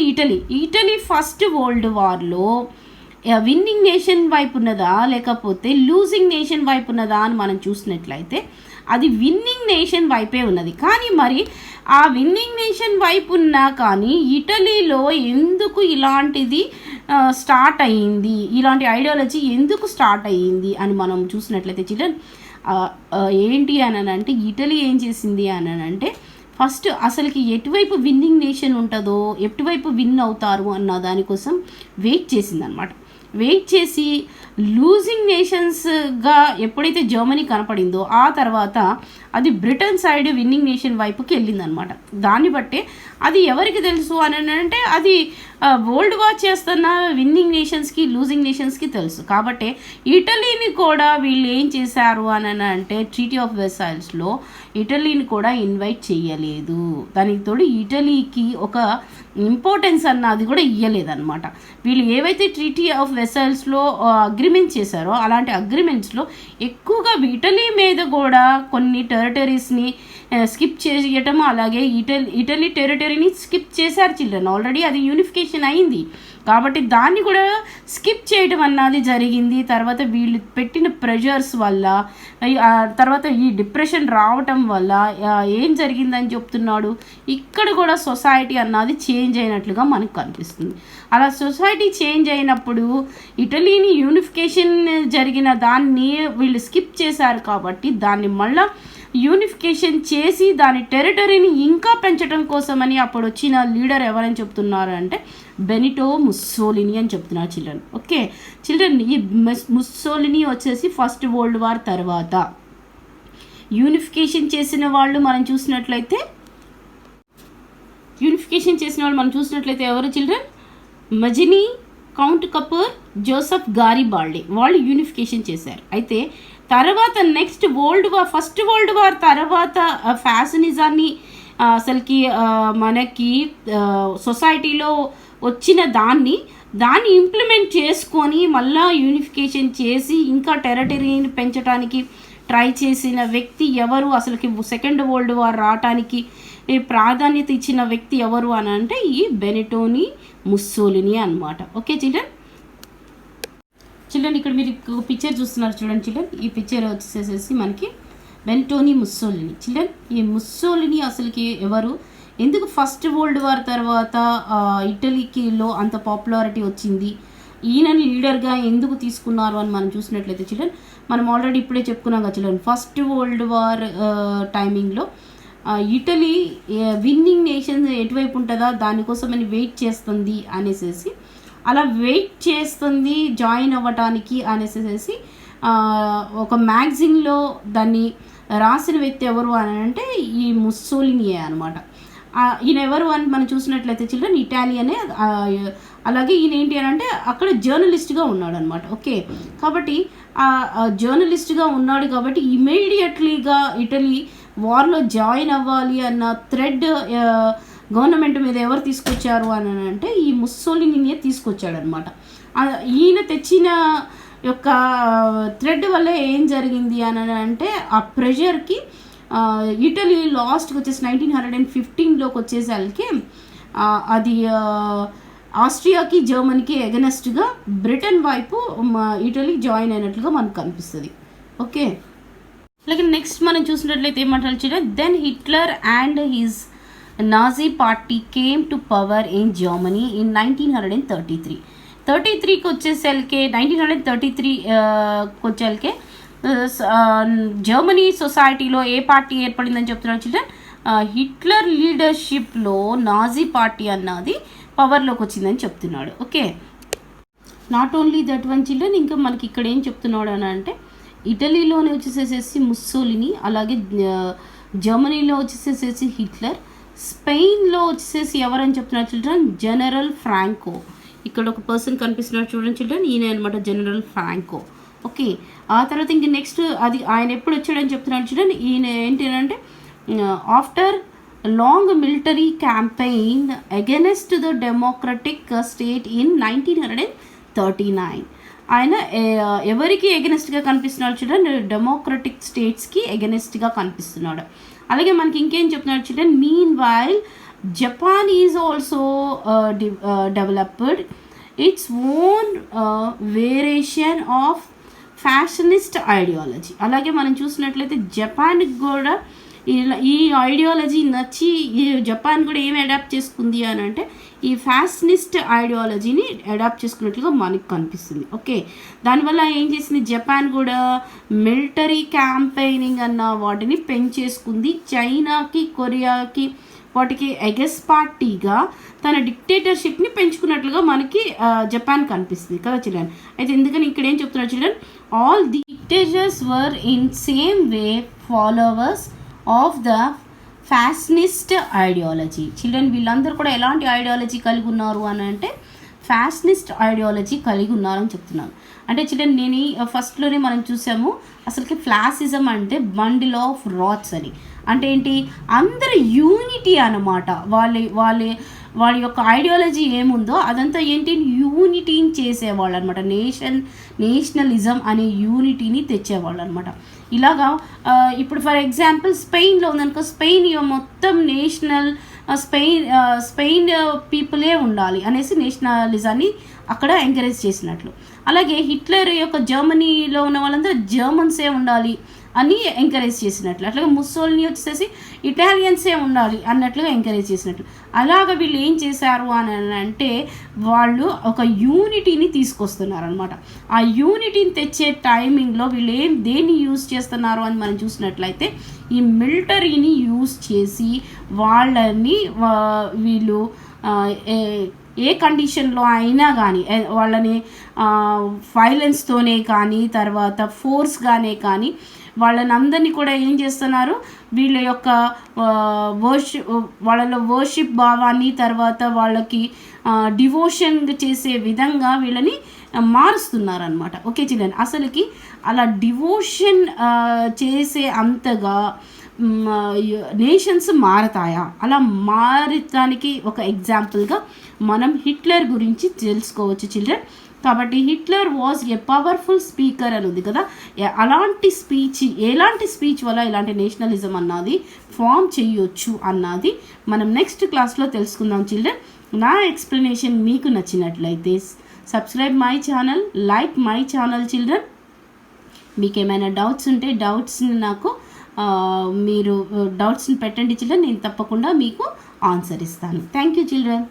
ఇటలీ ఫస్ట్ వరల్డ్ వార్లో విన్నింగ్ నేషన్ వైపు ఉన్నదా లేకపోతే లూజింగ్ నేషన్ వైపు ఉన్నదా అని మనం చూసినట్లయితే అది విన్నింగ్ నేషన్ వైపే ఉన్నది. కానీ మరి ఆ విన్నింగ్ నేషన్ వైపు ఉన్నా కానీ ఇటలీలో ఎందుకు ఇలాంటిది స్టార్ట్ అయ్యింది, ఇలాంటి ఐడియాలజీ ఎందుకు స్టార్ట్ అయ్యింది అని మనం చూసినట్లయితే చిల్డ్రన్ ఏంటి అని అంటే ఇటలీ ఏం చేసింది అని అంటే ఫస్ట్ అసలుకి ఎటువైపు విన్నింగ్ నేషన్ ఉంటుందో, ఎటువైపు విన్ అవుతారు అన్న దానికోసం వెయిట్ చేసిందనమాట. వెయిట్ చేసి లూజింగ్ నేషన్స్గా ఎప్పుడైతే జర్మనీ కనపడిందో ఆ తర్వాత అది బ్రిటన్ సైడ్ విన్నింగ్ నేషన్ వైపుకి వెళ్ళిందనమాట. దాన్ని బట్టే అది ఎవరికి తెలుసు అని అంటే అది వరల్డ్ వార్ చేస్తున్న విన్నింగ్ నేషన్స్కి లూజింగ్ నేషన్స్కి తెలుసు. కాబట్టి ఇటలీని కూడా వీళ్ళు ఏం చేశారు అని అంటే ట్రీటీ ఆఫ్ వెర్సాయిల్స్లో ఇటలీని కూడా ఇన్వైట్ చేయలేదు. దానికి తోడు ఇటలీకి ఒక ఇంపార్టెన్స్ అన్నది కూడా ఇవ్వలేదన్నమాట. వీళ్ళు ఏవైతే ట్రీటీ ఆఫ్ వెర్సాయిల్స్లో అగ్రిమెంట్ చేశారో అలాంటి అగ్రిమెంట్స్లో ఎక్కువగా ఇటలీ మీద కూడా కొన్ని టెరిటరీస్ని స్కిప్ చేయటం, అలాగే ఇటలీ టెరిటరీని స్కిప్ చేశారు చిల్డ్రన్. ఆల్రెడీ అది యూనిఫికేషన్ యూనిఫికేషన్ అయింది కాబట్టి దాన్ని కూడా స్కిప్ చేయడం అన్నది జరిగింది. తర్వాత వీళ్ళు పెట్టిన ప్రెషర్స్ వల్ల తర్వాత ఈ డిప్రెషన్ రావటం వల్ల ఏం జరిగిందని చెప్తున్నాడు, ఇక్కడ కూడా సొసైటీ అన్నది చేంజ్ అయినట్లుగా మనకు కనిపిస్తుంది. అలా సొసైటీ చేంజ్ అయినప్పుడు ఇటలీని యూనిఫికేషన్ జరిగిన దాన్ని వీళ్ళు స్కిప్ చేశారు కాబట్టి దాన్ని మళ్ళీ యూనిఫికేషన్ చేసి దాని టెరిటరీని ఇంకా పెంచడం కోసమని అప్పుడు వచ్చిన లీడర్ ఎవరని చెప్తున్నారు అంటే బెనిటో ముస్సోలిని అని చెప్తున్నారు చిల్డ్రన్. ఓకే చిల్డ్రన్, ఈ ముస్సోలిని వచ్చేసి ఫస్ట్ వరల్డ్ వార్ తర్వాత యూనిఫికేషన్ చేసిన వాళ్ళు మనం చూసినట్లయితే ఎవరు చిల్డ్రన్? మజినీ, కౌంట్ కపూర్, జోసెఫ్ గారిబాల్డి వాళ్ళు యూనిఫికేషన్ చేశారు. అయితే తర్వాత నెక్స్ట్ ఫస్ట్ వరల్డ్ వార్ తర్వాత ఫ్యాషనిజాన్ని అసలుకి మనకి సొసైటీలో వచ్చిన దాన్ని ఇంప్లిమెంట్ చేసుకొని మళ్ళీ యూనిఫికేషన్ చేసి ఇంకా టెరిటరీని పెంచడానికి ట్రై చేసిన వ్యక్తి ఎవరు, అసలుకి సెకండ్ వరల్డ్ వార్ రావటానికి ప్రాధాన్యత ఇచ్చిన వ్యక్తి ఎవరు అని అంటే ఈ బెనిటోని ముస్సోలిని అనమాట. ఓకే చిల్డ్రన్, ఇక్కడ మీరు పిక్చర్ చూస్తున్నారు చూడండి చిల్డ్రన్. ఈ పిక్చర్ వచ్చేసేసి మనకి బెనిటోని ముస్సోలిని. చిల్డ్రన్, ఈ ముస్సోలిని అసలుకి ఎవరు, ఎందుకు ఫస్ట్ వరల్డ్ వార్ తర్వాత ఇటలీలో అంత పాపులారిటీ వచ్చింది, ఈయనని లీడర్గా ఎందుకు తీసుకున్నారు అని మనం చూసినట్లయితే చిల్డ్రన్, మనం ఆల్రెడీ ఇప్పుడే చెప్పుకున్నాం కదా చిల్డ్రన్, ఫస్ట్ వరల్డ్ వార్ టైమింగ్లో ఇటలీ విన్నింగ్ నేషన్ ఎటువైపు ఉంటుందా దానికోసమని వెయిట్ చేస్తుంది అనేసి అలా వెయిట్ చేస్తుంది జాయిన్ అవ్వటానికి అనేసి ఒక మ్యాగజిన్లో దాన్ని రాసిన వ్యక్తి ఎవరు అని అంటే ఈ ముస్సోలినియే అనమాట. ఈయన ఎవరు అని మనం చూసినట్లయితే చిల్డ్రన్ ఇటాలియనే. అలాగే ఈయన ఏంటి అని అంటే అక్కడ జర్నలిస్ట్గా ఉన్నాడు అనమాట. ఓకే, కాబట్టి జర్నలిస్ట్గా ఉన్నాడు కాబట్టి ఇమీడియట్లీగా ఇటలీ వార్లో జాయిన్ అవ్వాలి అన్న థ్రెడ్ గవర్నమెంట్ మీద ఎవరు తీసుకొచ్చారు అని అంటే ఈ ముస్సోలినియే తీసుకొచ్చాడనమాట. ఈయన తెచ్చిన యొక్క థ్రెడ్ వల్ల ఏం జరిగింది అని అంటే ఆ ప్రెషర్కి ఇటలీ లాస్ట్కి వచ్చేసి 1915లోకి వచ్చేసరికి అది ఆస్ట్రియాకి జర్మనీకి ఎగనెస్ట్గా బ్రిటన్ వైపు ఇటలీ జాయిన్ అయినట్లుగా మనకు కనిపిస్తుంది. ఓకే, అలాగే నెక్స్ట్ మనం చూసినట్లయితే ఏమంటారు చూడండి, then Hitler and his Nazi party came to power in Germany in 1933కి వచ్చేసరికి 1933కి వచ్చేసరికి జర్మనీ సొసైటీలో ఏ పార్టీ ఏర్పడిందని చెప్తున్నారు చిల్డ్రన్, హిట్లర్ లీడర్షిప్లో నాజీ పార్టీ అన్నది పవర్లోకి వచ్చిందని చెప్తున్నాడు. Okay, not only that one children, ఇంకా మనకి ఇక్కడ ఏం చెప్తున్నాడు అని అంటే ఇటలీలోనే వచ్చేసేసి ముస్సోలిని, అలాగే జర్మనీలో వచ్చేసేసి హిట్లర్, స్పెయిన్లో వచ్చేసేసి ఎవరని చెప్తున్నారు చిల్డ్రన్, జనరల్ ఫ్రాంకో. ఇక్కడ ఒక పర్సన్ కనిపిస్తున్నాడు చూడండి చిల్డ్రన్, ఈయన అనమాట జనరల్ ఫ్రాంకో. ఓకే, ఆ తర్వాత ఇంక నెక్స్ట్ అది ఆయన ఎప్పుడు వచ్చాడని చెప్తున్నాడు చూడండి, ఈయన ఏంటి అంటే after long military campaign against the democratic state in 1939. ఆయన ఎవరికి ఎగెనెస్ట్గా కనిపిస్తున్నాడు చూడండి, డెమోక్రటిక్ స్టేట్స్కి ఎగెనెస్ట్గా కనిపిస్తున్నాడు. అలాగే మనకి ఇంకేం చెప్తున్నాడు చూడండి, mean while Japan is also developed its own variation of fashionist ideology. అలాగే మనం చూసినట్లయితే జపాన్కి కూడా ఈ ఐడియాలజీ నచ్చి ఈ జపాన్ కూడా ఏమి అడాప్ట్ చేసుకుంది అని అంటే ఈ ఫ్యాషనిస్ట్ ఐడియాలజీని అడాప్ట్ చేసుకున్నట్లుగా మనకు కనిపిస్తుంది. ఓకే, దానివల్ల ఏం చేసింది, జపాన్ కూడా మిలిటరీ క్యాంపెయినింగ్ అన్న వాటిని పెంచేసుకుంది. చైనాకి, కొరియాకి వాటికి ఎగెస్ పార్టీగా తన డిక్టేటర్షిప్ని పెంచుకున్నట్లుగా మనకి జపాన్ కనిపిస్తుంది కదా చిల్డ్రన్. అయితే ఎందుకని ఇక్కడ ఏం చెప్తున్నారు children, all the dictators were in same way followers of the fashionist ideology. Children వీళ్ళందరూ కూడా ఎలాంటి ఐడియాలజీ కలిగి ఉన్నారు అని అంటే ఫ్యాషనిస్ట్ ఐడియాలజీ కలిగి ఉన్నారని చెప్తున్నాను. అంటే చిల్డ్రన్ నేను ఫస్ట్లోనే మనం చూసాము అసలుకి ఫ్లాసిజం అంటే బండిల్ ఆఫ్ రాట్స్ అని. అంటే ఏంటి, అందరు యూనిటీ అన్నమాట. వాళ్ళ యొక్క ఐడియాలజీ ఏముందో అదంతా ఏంటి, యూనిటీని చేసేవాళ్ళు అనమాట. నేషనలిజం అనే యూనిటీని తెచ్చేవాళ్ళు అనమాట. ఇలాగా ఇప్పుడు ఫర్ ఎగ్జాంపుల్ స్పెయిన్లో ఉందనుకో, స్పెయిన్ మొత్తం స్పెయిన్ పీపులే ఉండాలి అనేసి నేషనలిజాన్ని అక్కడ ఎంకరేజ్ చేసినట్లు. అలాగే హిట్లర్ యొక్క జర్మనీలో ఉన్న వాళ్ళందరూ జర్మన్సే ఉండాలి అని ఎంకరేజ్ చేసినట్లు. అట్లాగే ముస్సోలిని వచ్చేసి ఇటాలియన్సే ఉండాలి అన్నట్లుగా ఎంకరేజ్ చేసినట్లు. అలాగ వీళ్ళు ఏం చేశారు అని అంటే వాళ్ళు ఒక యూనిటీని తీసుకొస్తున్నారు అనమాట. ఆ యూనిటీని తెచ్చే టైమింగ్లో వీళ్ళు దేన్ని యూజ్ చేస్తున్నారు అని మనం చూసినట్లయితే ఈ మిలిటరీని యూజ్ చేసి వాళ్ళని వీళ్ళు ఏ కండిషన్లో అయినా కానీ వాళ్ళని వైలెన్స్తోనే కానీ తర్వాత ఫోర్స్గానే కానీ వాళ్ళని అందరినీ కూడా ఏం చేస్తున్నారు, వీళ్ళ యొక్క వాళ్ళలో వర్షిప్ భావాన్ని తర్వాత వాళ్ళకి డివోషన్ చేసే విధంగా వీళ్ళని మారుస్తున్నారనమాట. ఓకే చిల్డ్రన్, అసలుకి అలా డివోషన్ చేసే అంతగా నేషన్స్ మారతాయా? అలా మారటానికి ఒక ఎగ్జాంపుల్గా మనం హిట్లర్ గురించి తెలుసుకోవచ్చు చిల్డ్రన్. కాబట్టి Hitler was a powerful speaker అని ఉంది కదా, ఎలాంటి స్పీచ్ వల్ల ఇలాంటి నేషనలిజం అన్నది ఫామ్ చేయొచ్చు అన్నది మనం నెక్స్ట్ క్లాస్లో తెలుసుకుందాం చిల్డ్రన్. నా ఎక్స్ప్లెనేషన్ మీకు నచ్చినట్లయితే subscribe my channel, like my channel children. మీకు ఏమైనా డౌట్స్ ఉంటే డౌట్స్ని నాకు మీరు డౌట్స్ని పెట్టండి చిల్డ్రన్, నేను తప్పకుండా మీకు ఆన్సర్ ఇస్తాను. Thank you children.